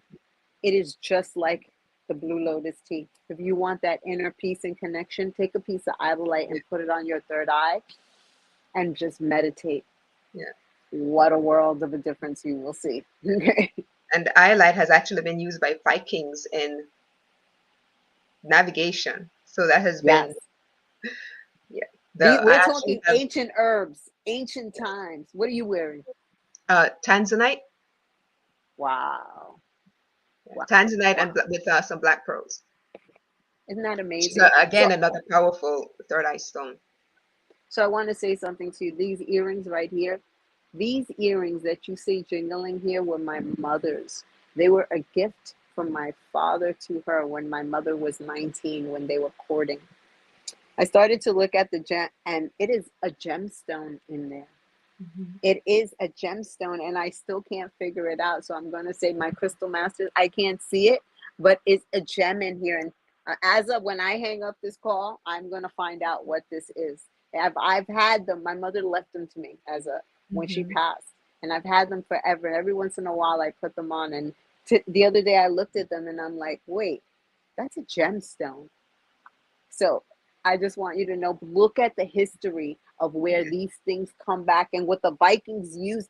A: It is just like the blue lotus tea. If you want that inner peace and connection, take a piece of iodine
B: Yeah.
A: and put it on your third eye and just meditate.
B: Yeah.
A: What a world of a difference you will see. Okay.
B: And the iolite has actually been used by Vikings in navigation. So that has
A: Yes.
B: been, yeah. The I
A: We're
B: actually
A: talking
B: have
A: ancient herbs, ancient times. What are you wearing?
B: tanzanite,
A: Wow.
B: yeah,
A: Wow.
B: tanzanite, and
A: Wow.
B: with some black pearls,
A: Isn't that
B: which is
A: amazing?
B: again another powerful third eye stone.
A: So I want to say something to you. These earrings right here, these earrings that you see jingling here were my mother's. They were a gift from my father to her when my mother was 19 when they were courting. I started to look at the gem and it is a gemstone in there.
B: Mhm.
A: It is a gemstone and I still can't figure it out. So I'm going to say my crystal masters, I can't see it, but it's a gem in here. And as of when I hang up this call, I'm going to find out what this is. I've had them. My mother left them to me as a when she
B: Mhm.
A: passed, and I've had them forever. And every once in a while, I put them on. And the other day, I looked at them and I'm like, wait, that's a gemstone. So I just want you to know, look at the history of where
B: Yes.
A: these things come back and what the Vikings used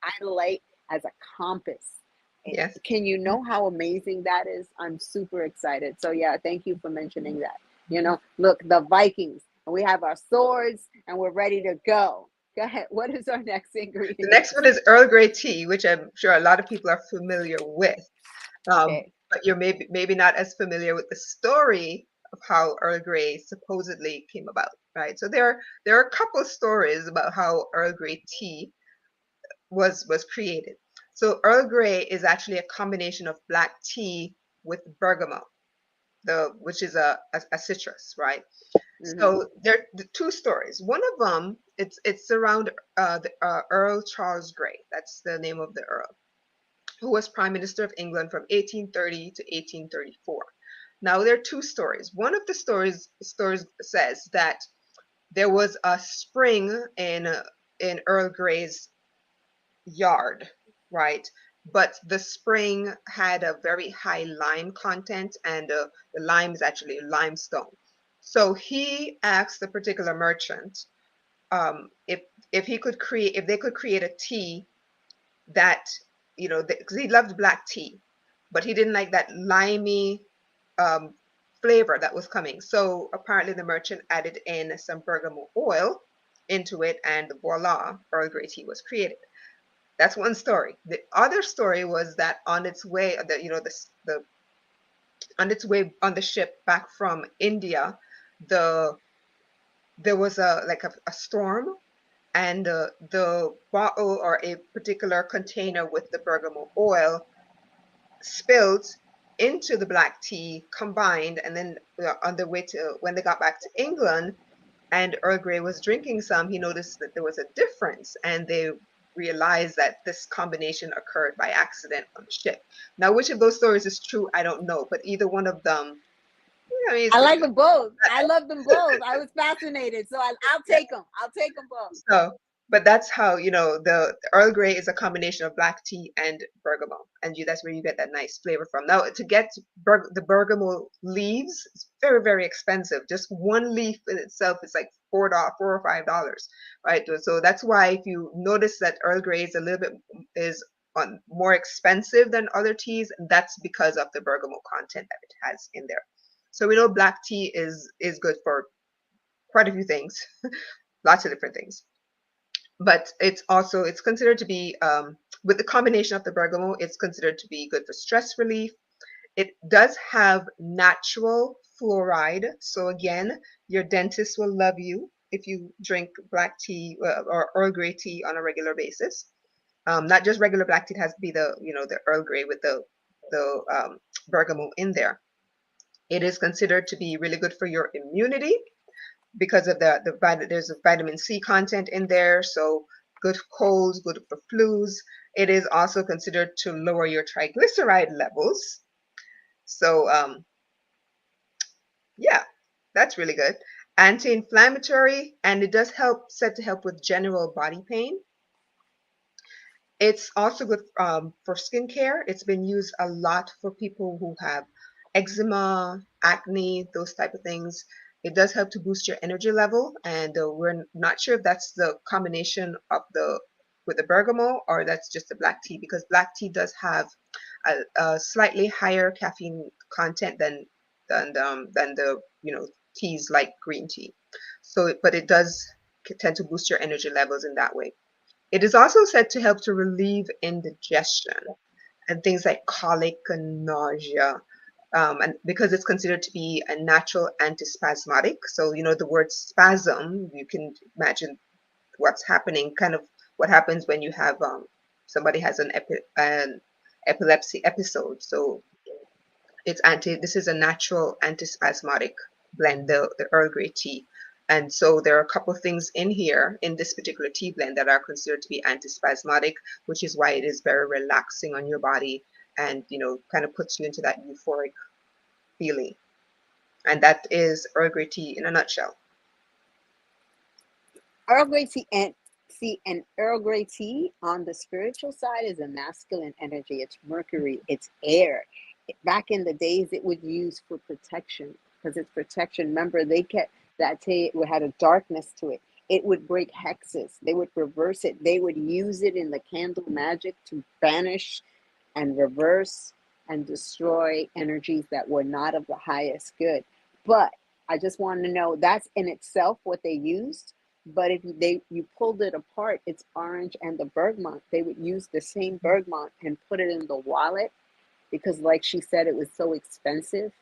A: isolate as a compass.
B: Yes.
A: Can you know how amazing that is? I'm super excited. So yeah, thank you for mentioning that. You know, look, the Vikings, and we have our swords and we're ready to go. Go ahead. What is our next
B: The
A: ingredient?
B: next one is Earl Grey tea, which I'm sure a lot of people are familiar with.
A: Okay.
B: But you're maybe not as familiar with the story of how Earl Grey supposedly came about, right? So there are a couple stories about how Earl Grey tea was created. So Earl Grey is actually a combination of black tea with bergamot, which is a citrus, right?
A: Mm-hmm.
B: So there are the two stories. One of them, it's around Earl Charles Grey. That's the name of the Earl, who was Prime Minister of England from 1830 to 1834. Now there are two stories. One of the stories says that there was a spring in Earl Grey's yard, right? But the spring had a very high lime content, and the lime is actually limestone. So he asked the particular merchant if if they could create a tea that, because he loved black tea, but he didn't like that limey um, flavor that was coming. So apparently the merchant added in some bergamot oil into it, and voila, Earl Grey tea was created. That's one story. The other story was that on its way, the on its way on the ship back from India, the there was a storm, and the bottle or a particular container with the bergamot oil spilled into the black tea combined, and then on the way to when they got back to England and Earl Grey was drinking some, he noticed that there was a difference, and they realized that this combination occurred by accident on the ship. Now, which of those stories is true, I don't know, but either one of them, I mean,
A: I like them both. I love them both. I was fascinated, so I'll
B: yeah.
A: take them. I'll take them both.
B: So, but that's how, the Earl Grey is a combination of black tea and bergamot, and that's where you get that nice flavor from. Now, to get the bergamot leaves, it's very, very expensive. Just one leaf in itself is like $4 or $5, right? So that's why if you notice that Earl Grey is a little bit is on more expensive than other teas, that's because of the bergamot content that it has in there. So we know black tea is good for quite a few things, lots of different things, but it's considered to be with the combination of the bergamot, it's considered to be good for stress relief. It does have natural fluoride, so again, your dentist will love you if you drink black tea or Earl Grey tea on a regular basis. Not just regular black tea; it has to be the Earl Grey with the bergamot in there. It is considered to be really good for your immunity because of there's a vitamin C content in there, so good colds, good for flus. It is also considered to lower your triglyceride levels. So yeah, that's really good. Anti-inflammatory, and it does help said to help with general body pain. It's also good for skincare. It's been used a lot for people who have eczema, acne, those type of things. It does help to boost your energy level, and we're not sure if that's the combination of the with the bergamot or that's just the black tea, because black tea does have a slightly higher caffeine content than the teas like green tea. So, but it does tend to boost your energy levels in that way. It is also said to help to relieve indigestion and things like colic and nausea, and because it's considered to be a natural antispasmodic. So, the word spasm, you can imagine what's happening, kind of what happens when you have somebody has an epilepsy episode. So this is a natural antispasmodic blend, the Earl Grey tea. And so there are a couple of things in here in this particular tea blend that are considered to be antispasmodic, which is why it is very relaxing on your body and, kind of puts you into that euphoric feeling. And that is Earl Grey tea in a nutshell.
A: Earl Grey tea, and see, and Earl Grey tea on the spiritual side is a masculine energy. It's Mercury, it's air. Back in the days, it would use for protection because it's protection. Remember, they kept that tea. It had a darkness to it. It would break hexes. They would reverse it. They would use it in the candle magic to banish and reverse and destroy energies that were not of the highest good. But I just want to know that's in itself what they used. But if you pulled it apart, it's orange and the bergamot. They would use the same bergamot and put it in the wallet because, like she said, it was so expensive,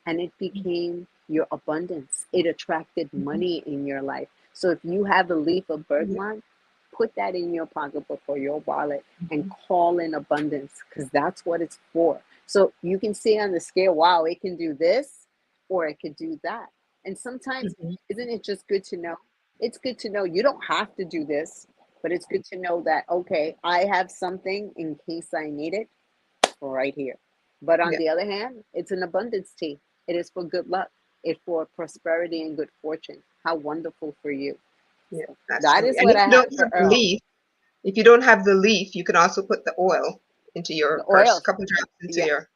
A: and it became your abundance. It attracted money in your life. So if you have a leaf of bergamot, put that in your pocketbook or your wallet and call in abundance because that's what it's for. So you can see on the scale, wow, it can do this or it could do that. And sometimes,
B: Mhm.
A: isn't it just good to know? It's good to know you don't have to do this, but it's good to know that, okay, I have something in case I need it right here. But on
B: Yeah,
A: the other hand, it's an abundance tea. It is for good luck. It's for prosperity and good fortune. How wonderful for you.
B: yeah,
A: So that
B: absolutely.
A: is
B: And
A: what
B: if
A: I
B: you don't
A: have for
B: have the
A: Earl.
B: leaf, if you don't have the leaf, you can also put the oil into your
A: The
B: purse,
A: oils,
B: couple drops into
A: yeah.
B: your.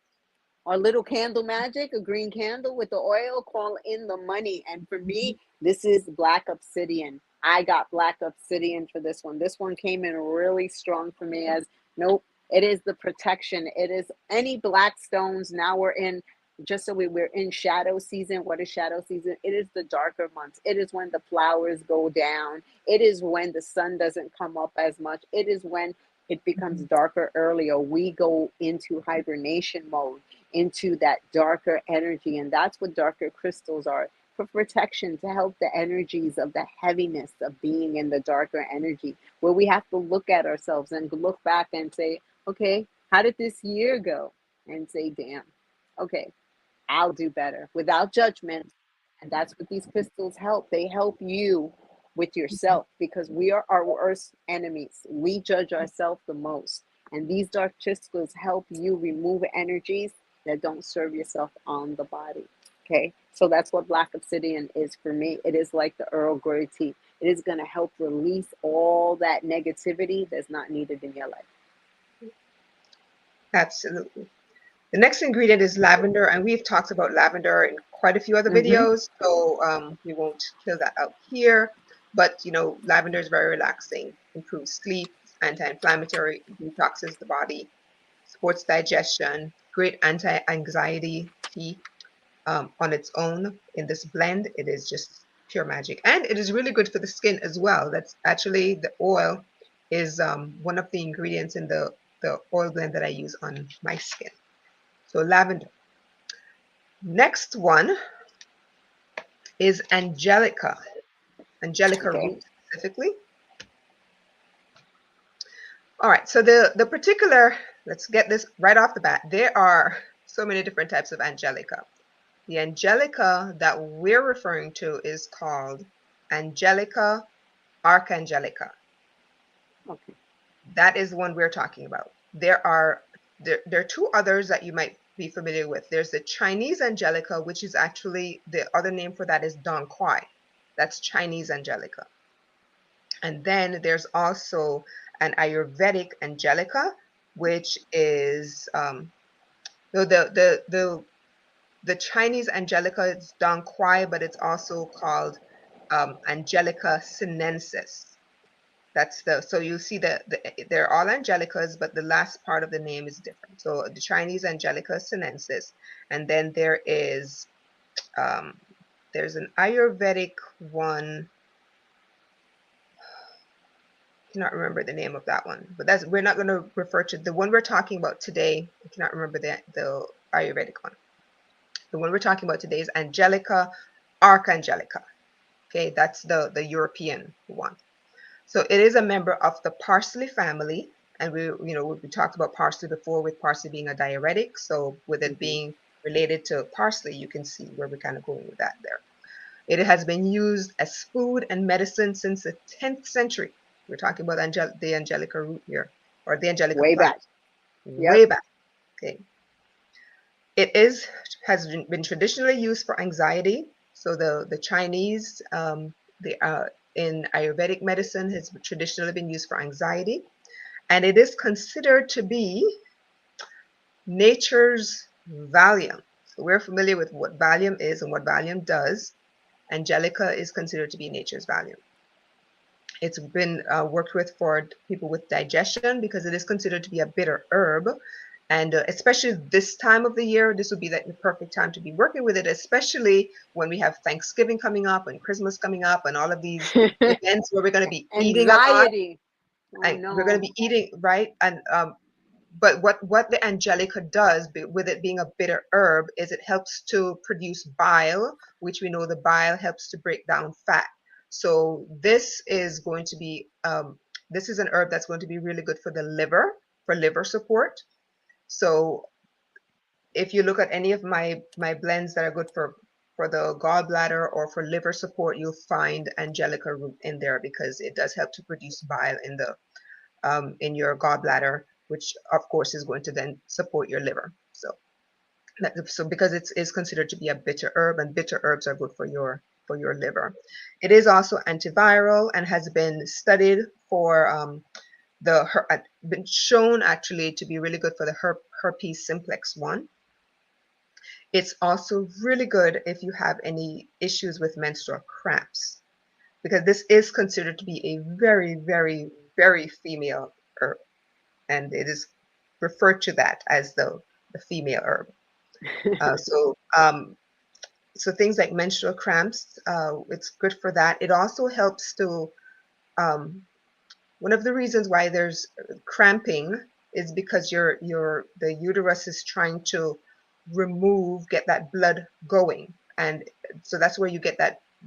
A: Our little candle magic, a green candle with the oil, call in the money. And for me, this is black obsidian. I got black obsidian for this one. This one came in really strong for me as nope, it is the protection. It is any black stones. Now we're in just so we're in shadow season. What is shadow season? It is the darker months. It is when the flowers go down. It is when the sun doesn't come up as much. It is when it becomes
B: Mhm.
A: darker earlier. We go into hibernation mode, into that darker energy. And that's what darker crystals are, for protection, to help the energies of the heaviness of being in the darker energy, where we have to look at ourselves and look back and say, okay, how did this year go? And say, damn, okay, I'll do better without judgment. And that's what these crystals help. They help you with yourself because we are our worst enemies. We judge ourselves the most. And these dark crystals help you remove energies that don't serve yourself on the body. Okay. So that's what black obsidian is for me. It is like the Earl Grey tea. It is going to help release all that negativity that's not needed in your life.
B: Absolutely. The next ingredient is lavender, and we've talked about lavender in quite a few other
A: Mm-hmm.
B: videos, so we won't kill that out here. But lavender is very relaxing, improves sleep, anti-inflammatory, detoxes the body, supports digestion, great anti-anxiety tea on its own. In this blend, it is just pure magic, and it is really good for the skin as well. That's actually the oil is one of the ingredients in the oil blend that I use on my skin. So lavender. Next one is Angelica
A: Okay.
B: root specifically. All right, so the particular, let's get this right off the bat. There are so many different types of Angelica. The Angelica that we're referring to is called Angelica Archangelica.
A: Okay.
B: That is the one we're talking about. There are two others that you might be familiar with. There's the Chinese Angelica, which is actually the other name for that is Dong Quai. That's Chinese Angelica. And then there's also an Ayurvedic Angelica, which is the Chinese Angelica is Dong Quai, but it's also called Angelica sinensis. That's so you see they're all Angelicas, but the last part of the name is different. So the Chinese Angelica sinensis, and then there's an Ayurvedic one. I cannot remember the name of that one, but we're not going to refer to the one we're talking about today. I cannot remember the Ayurvedic one. The one we're talking about today is Angelica Archangelica. Okay, that's the European one. So it is a member of the parsley family, and we talked about parsley before, with parsley being a diuretic. So with it being related to parsley, you can see where we're kind of going with that there. It has been used as food and medicine since the 10th century. We're talking about the Angelica root here, or the Angelica
A: Way
B: plant.
A: back.
B: Way
A: Yep.
B: back. Okay. It has been traditionally used for anxiety. So the Chinese, in Ayurvedic medicine, has traditionally been used for anxiety, and it is considered to be nature's Valium. So we're familiar with what Valium is and what Valium does. Angelica is considered to be nature's Valium. It's been worked with for people with digestion because it is considered to be a bitter herb. And especially this time of the year, this would be the perfect time to be working with it, especially when we have Thanksgiving coming up and Christmas coming up and all of these events where we're going to be eating a lot,
A: Anxiety. Oh
B: and we're going to
A: no.
B: be eating, right? And but what the Angelica does, with it being a bitter herb, is it helps to produce bile, which we know the bile helps to break down fat. So this is going to be this is an herb that's going to be really good for the liver, for liver support. So if you look at any of my blends that are good for the gallbladder or for liver support, you'll find Angelica root in there because it does help to produce bile in your gallbladder, which of course is going to then support your liver. So because it is considered to be a bitter herb, and bitter herbs are good for your liver. It is also antiviral and has been studied for been shown actually to be really good for the herpes simplex 1. It's also really good if you have any issues with menstrual cramps, because this is considered to be a very, very, very female herb, and it is referred to that as the female herb. So things like menstrual cramps, it's good for that. It also helps to one of the reasons why there's cramping is because the uterus is trying to get that blood going, and so that's where you get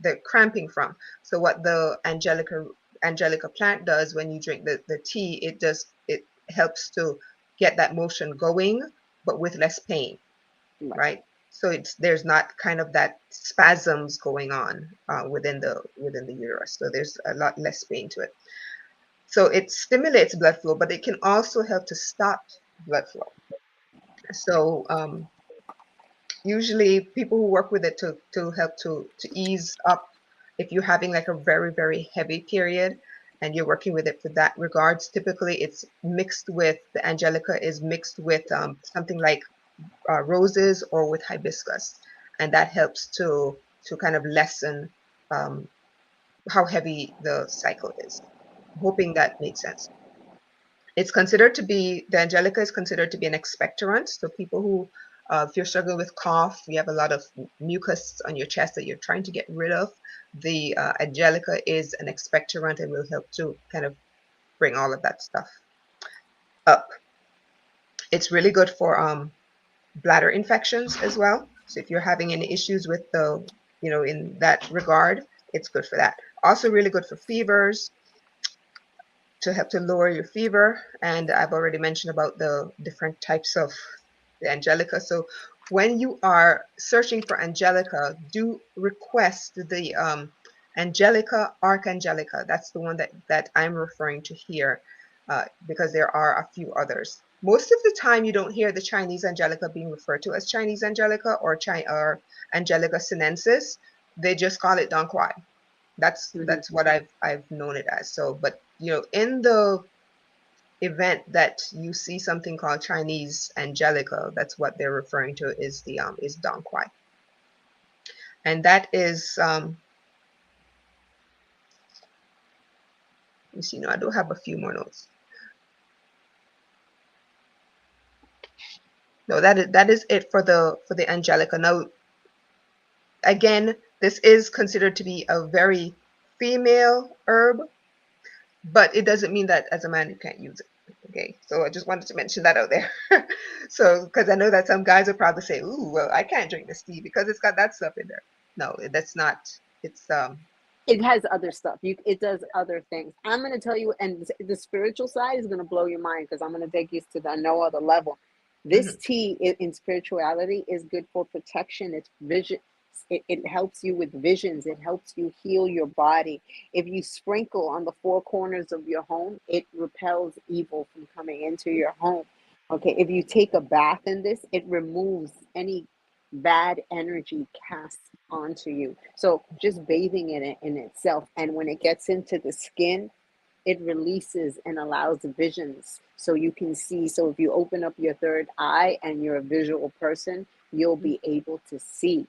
B: the cramping from. So what the Angelica plant does when you drink the tea, it helps to get that motion going, but with less pain, right? So there's not kind of that spasms going on within the uterus. So there's a lot less pain to it. So it stimulates blood flow, but it can also help to stop blood flow. So usually people who work with it to help to ease up if you're having like a very, very heavy period and you're working with it for that regards, typically it's mixed with, the Angelica is mixed with something like roses or with hibiscus, and that helps to kind of lessen how heavy the cycle is. Hoping that makes sense. The Angelica is considered to be an expectorant. So people who, if you're struggling with cough, you have a lot of mucus on your chest that you're trying to get rid of, the Angelica is an expectorant and will help to kind of bring all of that stuff up. It's really good for bladder infections as well. So if you're having any issues with in that regard, it's good for that. Also really good for fevers, to help to lower your fever. And I've already mentioned about the different types of the Angelica. So when you are searching for Angelica, do request the Angelica Archangelica. That's the one that I'm referring to here, because there are a few others. Most of the time, you don't hear the Chinese Angelica being referred to as Chinese Angelica or Angelica sinensis. They just call it Dong Quai. That's what I've known it as. So, but in the event that you see something called Chinese Angelica, that's what they're referring to is the is Dong Quai. And that is you see, no, I do have a few more notes. No, that is it for the Angelica. Now, again, this is considered to be a very female herb, but it doesn't mean that as a man you can't use it. Okay, so I just wanted to mention that out there. So, because I know that some guys will probably say, "Ooh, well, I can't drink this tea because it's got that stuff in there." No, that's not. It's
A: It has other stuff. It does other things. I'm going to tell you, and the spiritual side is going to blow your mind because I'm going to take you to the no other level. This
B: mhm,
A: tea in spirituality is good for protection. It's vision. It helps you with visions. It helps you heal your body. If you sprinkle on the four corners of your home, it repels evil from coming into your home. Okay, if you take a bath in this, it removes any bad energy cast onto you. So just bathing in it in itself, and when it gets into the skin, it releases and allows visions so you can see. So if you open up your third eye and you're a visual person, you'll
B: mhm,
A: be able to see.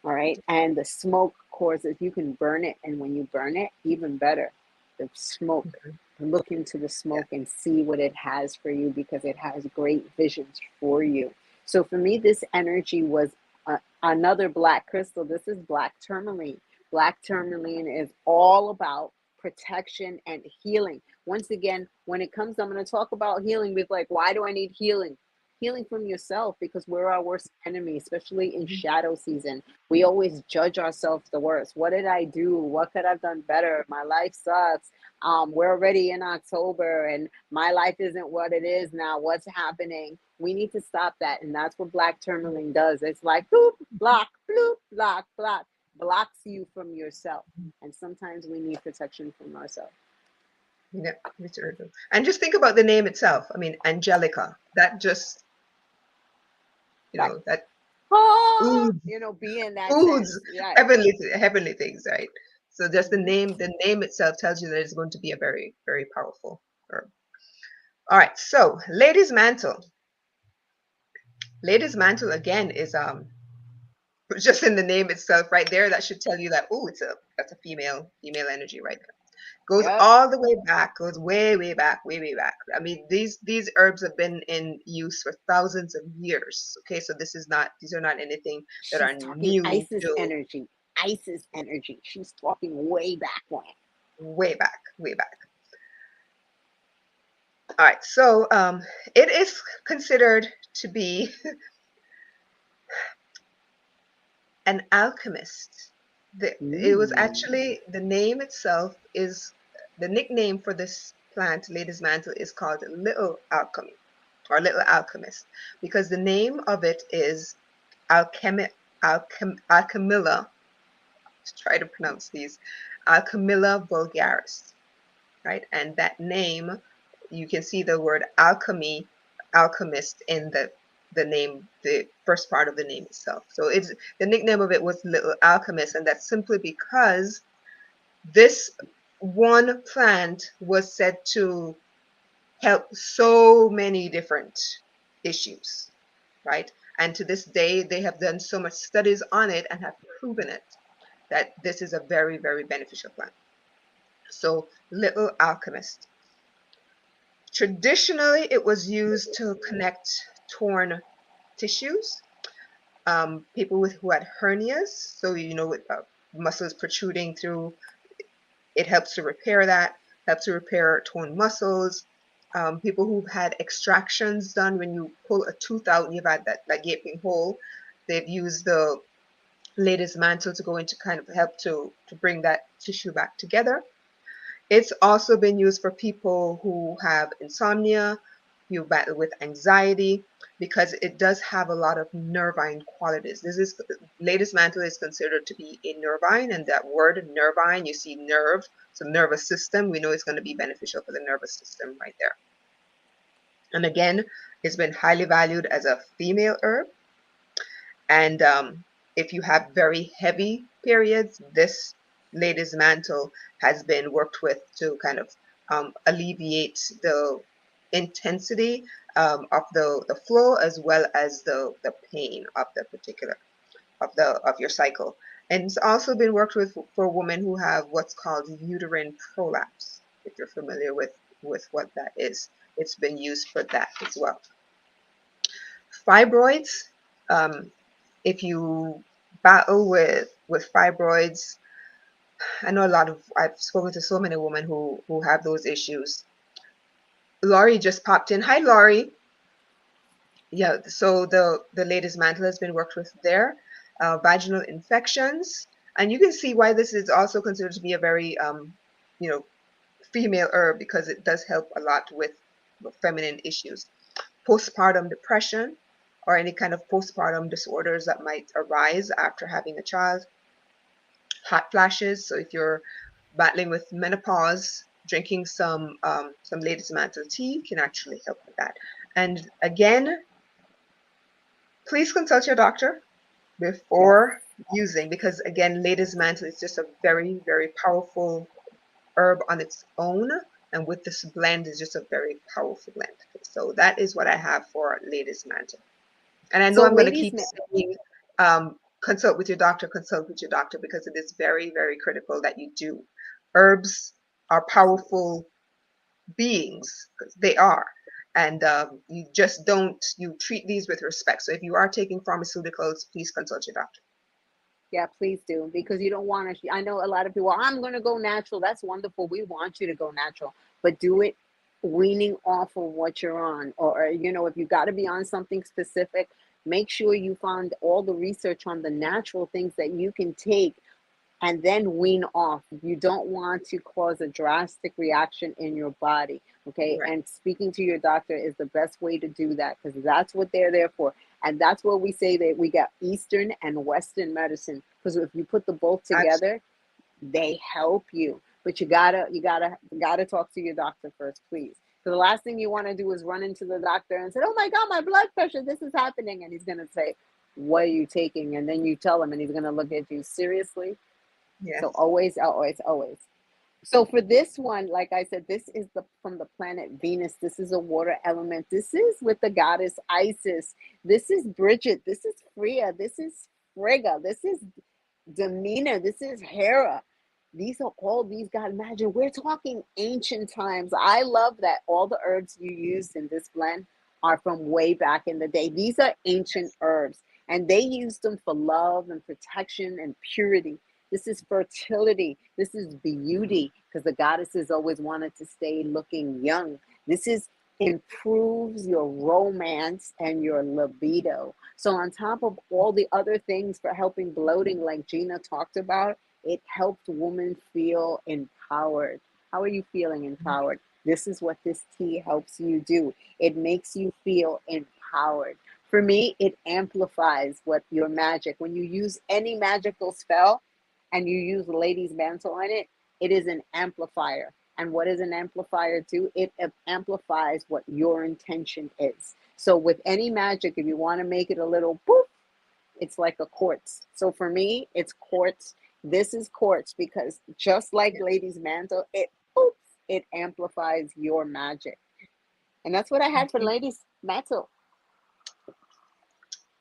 A: All right. And the smoke causes, you can burn it. And when you burn it, even better, the smoke,
B: mhm,
A: look into the
B: yeah,
A: smoke and see what it has for you because it has great visions for you. So for me, this energy was another black crystal. This is black tourmaline. Black tourmaline is all about protection and healing. Once again, when it comes, I'm going to talk about healing with like, why do I need healing? Healing from yourself because we're our worst enemy, especially in
B: mhm,
A: shadow season. We always judge ourselves the worst. What did I do? What could I have done better? My life sucks. We're already in October and my life isn't what it is now. What's happening? We need to stop that. And that's what black tourmaline does. It's like bloop, block, blocks you from yourself. And sometimes we need protection from ourselves.
B: yeah, it's urdu. And just think about the name itself. I mean, Angelica. That just
A: That,
B: that
A: oh,
B: ooze
A: be in that sense.
B: ooze
A: Right.
B: heavenly things, right? So just the name itself tells you that it's going to be a very very powerful herb. All right, so ladies mantle again is just in the name itself right there. That should tell you that, oh, that's a female energy right there. Goes
A: Yep.
B: all the way back, goes way back, way back. I mean, these herbs have been in use for thousands of years. Okay, so these are not anything that are
A: She's talking
B: new
A: Isis
B: to
A: energy. Isis energy. She's talking way back when.
B: way back, way back. All right, so it is considered to be an alchemist. It was
A: Ooh.
B: actually the name itself is the nickname for this plant, lady's mantle, is called Little Alchemy or Little Alchemist because the name of it is Alchemilla. To try to pronounce these, Alchemilla vulgaris, right? And that name, you can see the word alchemy, alchemist in the name, the first part of the name itself. So it's the nickname of it was Little Alchemist, and that's simply because this one plant was said to help so many different issues, right? And to this day, they have done so much studies on it and have proven it that this is a very, very beneficial plant. So, Little Alchemist. Traditionally, it was used to connect torn tissues. People who had hernias, so with muscles protruding through, it helps to repair that, helps to repair torn muscles. People who've had extractions done when you pull a tooth out and you've had that gaping hole, they've used the lady's mantle to go into kind of help to bring that tissue back together. It's also been used for people who have insomnia, who battle with anxiety, because it does have a lot of nervine qualities. This is latest mantle is considered to be a nervine, and that word nervine, you see nerve, so nervous system. We know it's going to be beneficial for the nervous system right there. And again, it's been highly valued as a female herb. And if you have very heavy periods, this lady's mantle has been worked with to kind of alleviate intensity of the flow, as well as the pain of the particular of your cycle. And it's also been worked with for women who have what's called uterine prolapse. If you're familiar with what that is, it's been used for that as well. Fibroids, um, if you battle with fibroids, I know I've spoken to so many women who have those issues. Laurie just popped in. Hi, Laurie. Yeah, so the latest mantle has been worked with there. Vaginal infections, and you can see why this is also considered to be a very you know female herb, because it does help a lot with feminine issues. Postpartum depression, or any kind of postpartum disorders that might arise after having a child. Hot flashes. So if you're battling with menopause, drinking some latest mantle tea can actually help with that. And again, please consult your doctor
A: Yes.
B: before using, because again, ladies mantle is just a very, very powerful herb on its own, and with this blend is just a very powerful blend. So that is what I have for ladies mantle. And I know
A: So
B: I'm going to
A: ladies,
B: keep saying consult with your doctor, because it is very, very critical that you do. Herbs are powerful beings, they are. And you just don't, you treat these with respect. So if you are taking pharmaceuticals, please consult your doctor.
A: yeah, please do, because you don't want to. I know a lot of people, I'm going to go natural. That's wonderful. We want you to go natural, but do it weaning off of what you're on. Or, if you got to be on something specific, make sure you find all the research on the natural things that you can take and then wean off. You don't want to cause a drastic reaction in your body. Okay.
B: Right.
A: And speaking to your doctor is the best way to do that, because that's what they're there for. And that's where we say that we got Eastern and Western medicine. Because if you put the both
B: Absolutely.
A: together, they help you. But you gotta talk to your doctor first, please. So the last thing you want to do is run into the doctor and say, "Oh my God, my blood pressure, this is happening," and he's gonna say, "What are you taking?" And then you tell him, and he's gonna look at you seriously. So
B: Yes.
A: always, always, always. So for this one, like I said, this is the from the planet Venus. This is a water element. This is with the goddess Isis. This is Bridget. This is Freya. This is Frigga. This is Demeanor. This is Hera. These are all these God. Imagine we're talking ancient times. I love that all the herbs you used in this blend are from way back in the day. These are ancient herbs, and they used them for love and protection and purity. This is fertility. This is beauty, because the goddesses always wanted to stay looking young. This is improves your romance and your libido. So, on top of all the other things for helping bloating, like Gina talked about, it helped women feel empowered. How are you feeling empowered? This is what this tea helps you do. It makes you feel empowered. For me, it amplifies what your magic. When you use any magical spell and you use lady's mantle on it, it is an amplifier. And what does an amplifier do? It amplifies what your intention is. So with any magic, if you want to make it a little poof, it's like a quartz. So for me, it's quartz. This is quartz because just like
B: Yes.
A: Lady's Mantle, it amplifies your magic. And that's what I had for
B: Indeed.
A: Lady's Mantle.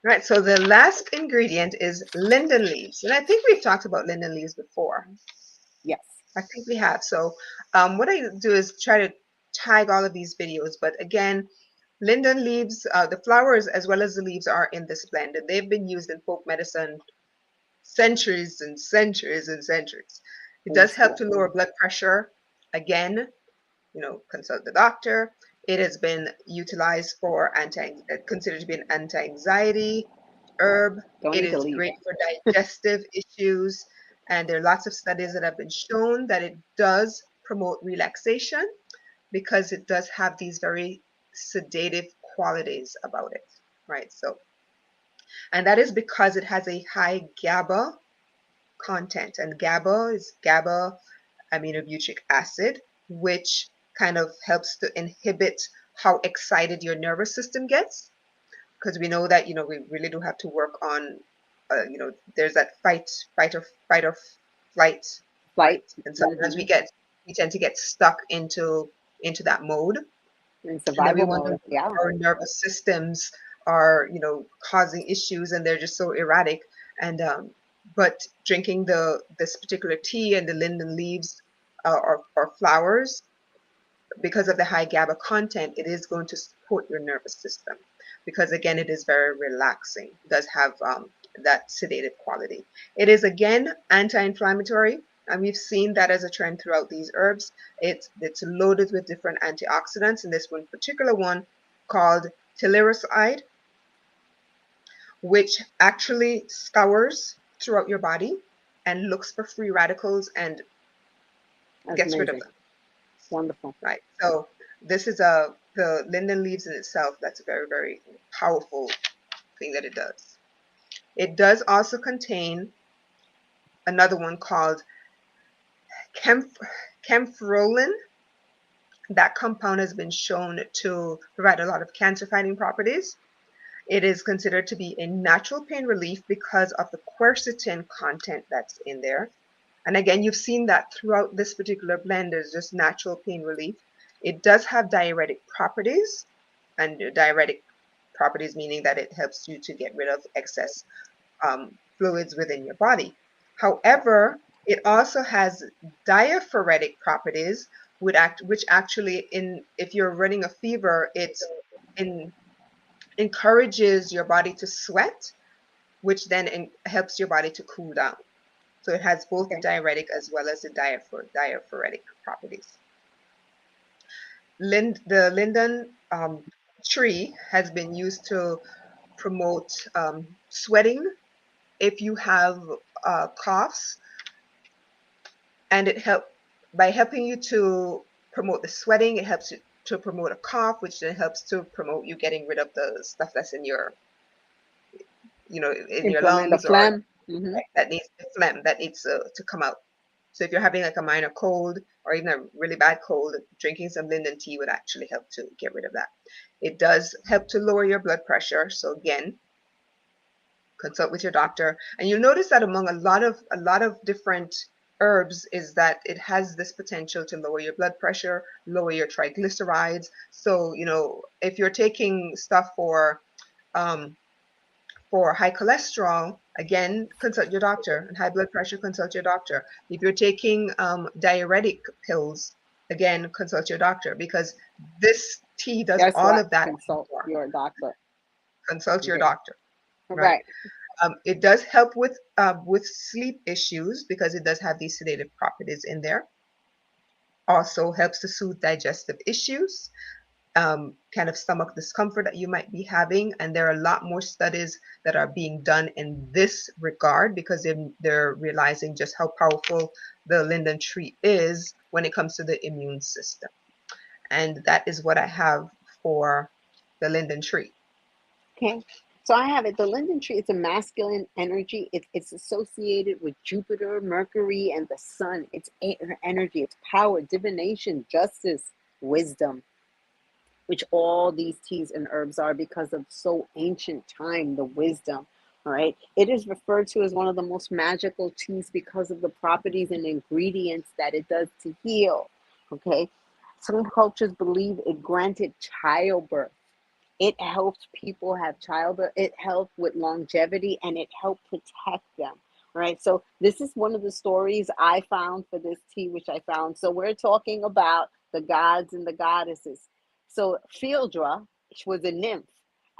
B: Right. So the last ingredient is linden leaves, and I think we've talked about linden leaves before.
A: Yes.
B: I think we have. So what I do is try to tag all of these videos. But again, linden leaves, the flowers as well as the leaves are in this blend, and they've been used in folk medicine centuries and centuries and centuries. It
A: Old
B: does help
A: school.
B: to lower blood pressure. Again, consult the doctor. It has been utilized for considered to be an anti-anxiety herb.
A: Don't
B: It
A: need to
B: is
A: leave.
B: great for digestive issues, and there are lots of studies that have been shown that it does promote relaxation, because it does have these very sedative qualities about it, right? So, and that is because it has a high GABA content, and GABA is GABA aminobutyric acid, which kind of helps to inhibit how excited your nervous system gets. Because we know that we really do have to work on, there's that fight or flight,
A: Flight.
B: right? And sometimes
A: Mm-hmm.
B: we tend to get stuck into that mode.
A: In
B: And then we
A: survival
B: wonder
A: mode.
B: why
A: Yeah.
B: our nervous systems are, causing issues, and they're just so erratic. And but drinking this particular tea and the linden leaves, or flowers, because of the high GABA content, it is going to support your nervous system, because again, it is very relaxing. It does have that sedative quality. It is again anti-inflammatory, and we've seen that as a trend throughout these herbs. It's loaded with different antioxidants, and this one particular one called teliroside, which actually scours throughout your body and looks for free radicals and
A: That's
B: gets rid of
A: amazing.
B: them.
A: Wonderful.
B: Right. So this is the linden leaves in itself. That's a very, very powerful thing that it does. It does also contain another one called camph- camphrolin. That compound has been shown to provide a lot of cancer fighting properties. It is considered to be a natural pain relief because of the quercetin content that's in there. And again, you've seen that throughout this particular blend, there's just natural pain relief. It does have diuretic properties, and diuretic properties meaning that it helps you to get rid of excess fluids within your body. However, it also has diaphoretic properties, which actually, if you're running a fever, in, encourages your body to sweat, which then helps your body to cool down. So it has both the
A: Okay.
B: diuretic as well as the diaphoretic properties. The linden tree has been used to promote sweating if you have coughs, and it help by helping you to promote the sweating. It helps you to promote a cough, which then helps to promote you getting rid of the stuff that's in your
A: Implement the
B: lungs, or
A: phlegm. Mm-hmm.
B: that needs the phlegm that needs to come out. So if you're having like a minor cold or even a really bad cold, drinking some linden tea would actually help to get rid of that. It does help to lower your blood pressure. So again, consult with your doctor. And you'll notice that among a lot of different herbs is that it has this potential to lower your blood pressure, lower your triglycerides. So, if you're taking stuff um, for high cholesterol, again, consult your doctor. And high blood pressure, consult your doctor. If you're taking diuretic pills, again, consult your doctor, because this tea does
A: Guess
B: all
A: what?
B: of that and
A: Consult
B: more.
A: your doctor.
B: Consult your
A: Okay.
B: doctor,
A: All
B: right?
A: right.
B: It does help with sleep issues because it does have these sedative properties in there. Also helps to soothe digestive issues, kind of stomach discomfort that you might be having. And there are a lot more studies that are being done in this regard, because they're realizing just how powerful the linden tree is when it comes to the immune system. And that is what I have for the linden tree.
A: Okay. So I have it. The linden tree, it's a masculine energy. It's associated with Jupiter, Mercury, and the sun. It's energy, it's power, divination, justice, wisdom, which all these teas and herbs are because of so ancient time, the wisdom. All right. It is referred to as one of the most magical teas because of the properties and ingredients that it does to heal. Okay. Some cultures believe it granted childbirth. It helped people have childbirth. It helped with longevity, and it helped protect them. Right. So this is one of the stories I found for this tea, which I found. So we're talking about the gods and the goddesses. So Phildra was a nymph,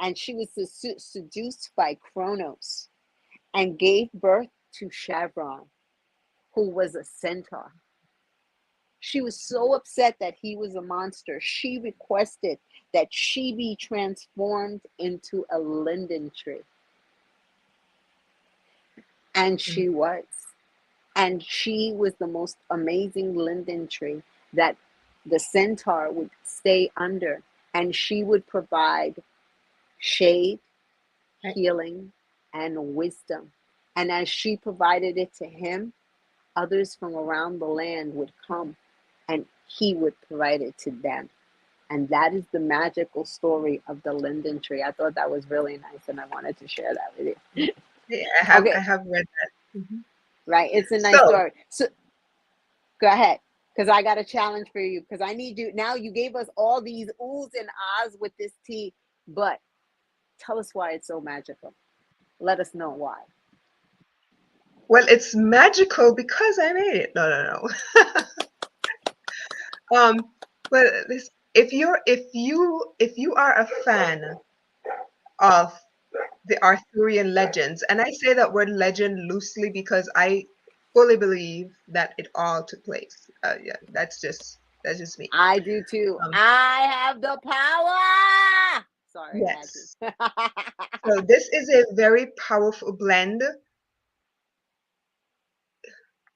A: and she was seduced by Kronos and gave birth to Chevron, who was a centaur. She was so upset that he was a monster. She requested that she be transformed into a linden tree. And she was. And she was the most amazing linden tree that the centaur would stay under. And she would provide shade,
B: Right.
A: healing, and wisdom. And as she provided it to him, others from around the land would come and he would provide it to them. And that is the magical story of the linden tree. I thought that was really nice, and I wanted to share that with you.
B: Yeah, I
A: Okay,
B: have read that.
A: right. It's a nice
B: So
A: story. So go ahead. Because I got a challenge for you. Because I need you now. You gave us all these oohs and ahs with this tea, but tell us why it's so magical. Let us know why.
B: Well, it's magical because I made it. No, no, no. But this, if you are a fan of the Arthurian legends, and I say that word legend loosely because I fully believe that it all took place. Yeah, that's just me.
A: I do too.
B: Um,
A: I have the power. Sorry, I had
B: yes.
A: to.
B: So this is a very powerful blend.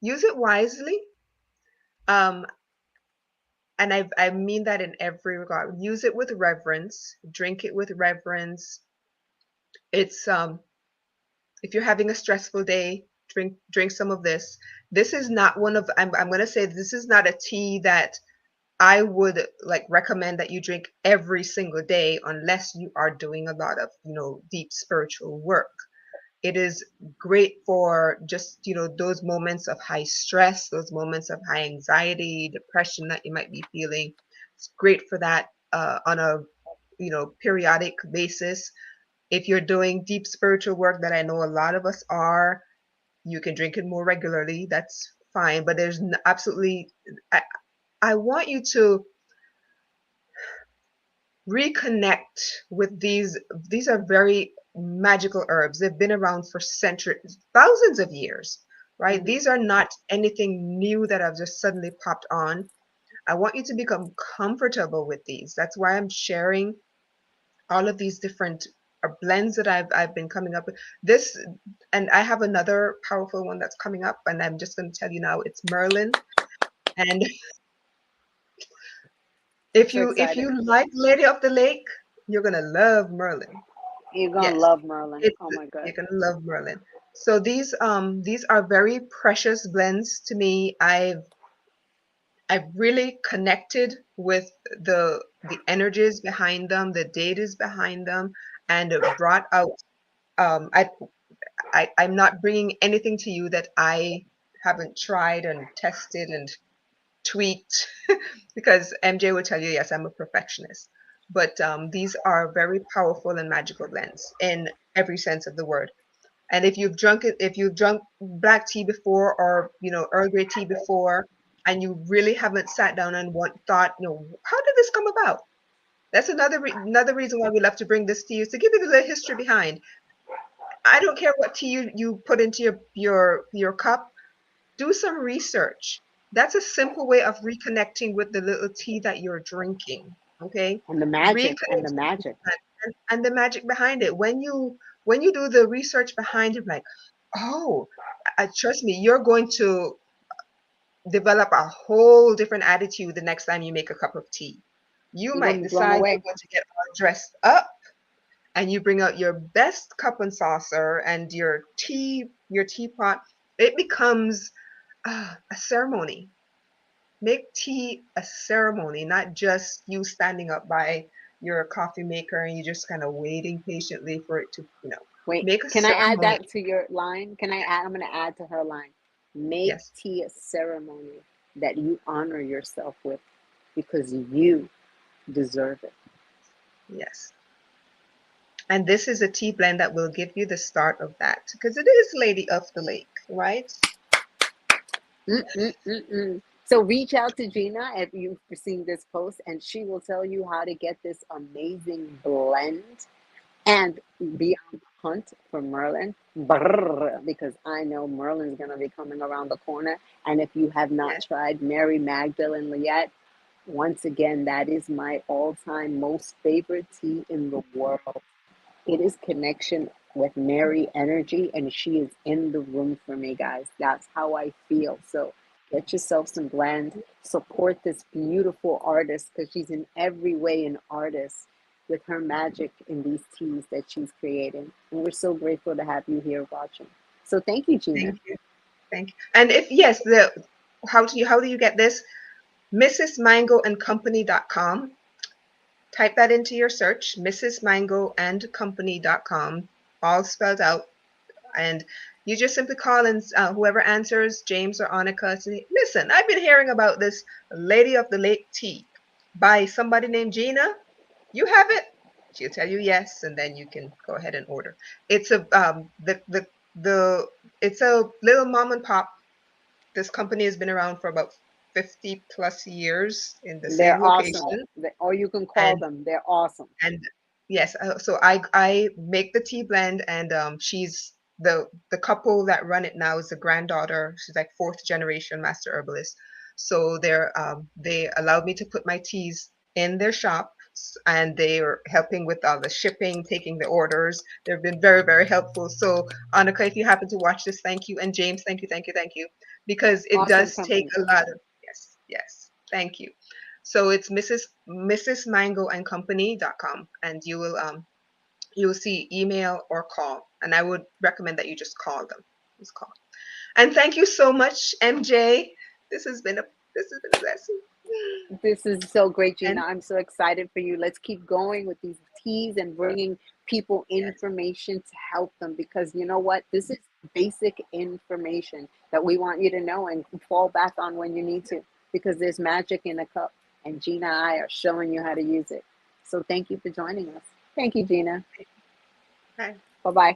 B: Use it wisely. Um, and I mean that in every regard. Use it with reverence. Drink it with reverence. It's if you're having a stressful day, drink some of this. This is not one of I'm gonna say this is not a tea that I would like recommend that you drink every single day unless you are doing a lot of, deep spiritual work. It is great for just, those moments of high stress, those moments of high anxiety, depression that you might be feeling. It's great for that on a, periodic basis. If you're doing deep spiritual work that I know a lot of us are, you can drink it more regularly. That's fine. But there's absolutely, I want you to reconnect with these are very magical herbs. They've been around for centuries, thousands of years, right?
A: Mhm.
B: These are not anything new that have just suddenly popped on. I want you to become comfortable with these. That's why I'm sharing all of these different blends that I've been coming up with. This, and I have another powerful one that's coming up, and I'm just going to tell you now, it's Merlin. And
A: I'm
B: if
A: so
B: you
A: excited.
B: like Lady of the Lake, you're gonna love Merlin.
A: You're gonna
B: Yes,
A: love Merlin.
B: it's
A: Oh my god.
B: you're gonna love Merlin. So these are very precious blends to me. I've really connected with the energies behind them, the datas behind them, and it brought out. I'm not bringing anything to you that I haven't tried and tested and tweaked because MJ will tell you, yes, I'm a perfectionist. But these are very powerful and magical blends in every sense of the word. And if you've drunk black tea before, or Earl Grey tea before, and you really haven't sat down and thought, how did this come about? That's another reason why we love to bring this to you, is to give you the history behind. I don't care what tea you put into your cup. Do some research. That's a simple way of reconnecting with the little tea that you're drinking. Okay,
A: And the magic. And the
B: reconnect
A: magic.
B: and the magic behind it. When you do the research behind it, like, oh, trust me, you're going to develop a whole different attitude the next time you make a cup of tea. You
A: You're gonna
B: might
A: be blown
B: decide you're
A: away.
B: going to get all dressed up, and you bring out your best cup and saucer and your teapot. It becomes a ceremony. Make tea a ceremony, not just you standing up by your coffee maker and you just kind of waiting patiently for it to,
A: Wait,
B: make a
A: can I add
B: ceremony.
A: that to your line? Can I add? I'm gonna add to her line. Make
B: Yes,
A: tea a ceremony that you honor yourself with because you deserve it.
B: yes. And this is a tea blend that will give you the start of that because it is Lady of the Lake, right?
A: Mm-mm-mm-mm. So reach out to Gina if you've seen this post, and she will tell you how to get this amazing blend and be on the hunt for Merlin. Brrr, because I know Merlin's gonna be coming around the corner. And if you have not
B: Yes,
A: tried Mary Magdalene Liette, once again, that is my all-time most favorite tea in the world. It is connection with Mary energy, and she is in the room for me, guys. That's how I feel. So get yourself some blend, support this beautiful artist because she's in every way an artist with her magic in these teas that she's creating. And we're so grateful to have you here watching. So thank you, Gina.
B: thank you, thank you. And if yes, the how do you get this? mrsmangoandcompany.com. Type that into your search, mrsmangoandcompany.com, all spelled out. And you just simply call, and whoever answers, James or Annika, say, listen, I've been hearing about this Lady of the Lake tea by somebody named Gina. You have it? She'll tell you yes, and then you can go ahead and order. It's a the it's a little mom and pop. This company has been around for about 50 plus years in the same
A: They're awesome.
B: location,
A: Or you can call
B: and
A: them. They're awesome.
B: and yes, so I make the tea blend, and she's the couple that run it now is the granddaughter. She's like fourth generation master herbalist. So they allowed me to put my teas in their shop, and they are helping with all the shipping, taking the orders. They've been very, very helpful. So Annika, if you happen to watch this, thank you, and James, thank you, thank you, thank you, because it
A: Awesome
B: does take
A: company.
B: a lot of, yes, yes, thank you. So it's Mrs. Mango and Company.com, and you'll see email or call, and I would recommend that you just call them. Just call. And thank you so much, MJ. This has been a this has been a blessing.
A: This is so great, Gina.
B: And
A: I'm so excited for you. Let's keep going with these teas and bringing people
B: yes,
A: information to help them, because you know what? This is basic information that we want you to know and fall back on when you need to, because there's magic in a cup, and Gina and I are showing you how to use it. So thank you for joining us. Thank you, Gina.
B: hi.
A: Bye bye.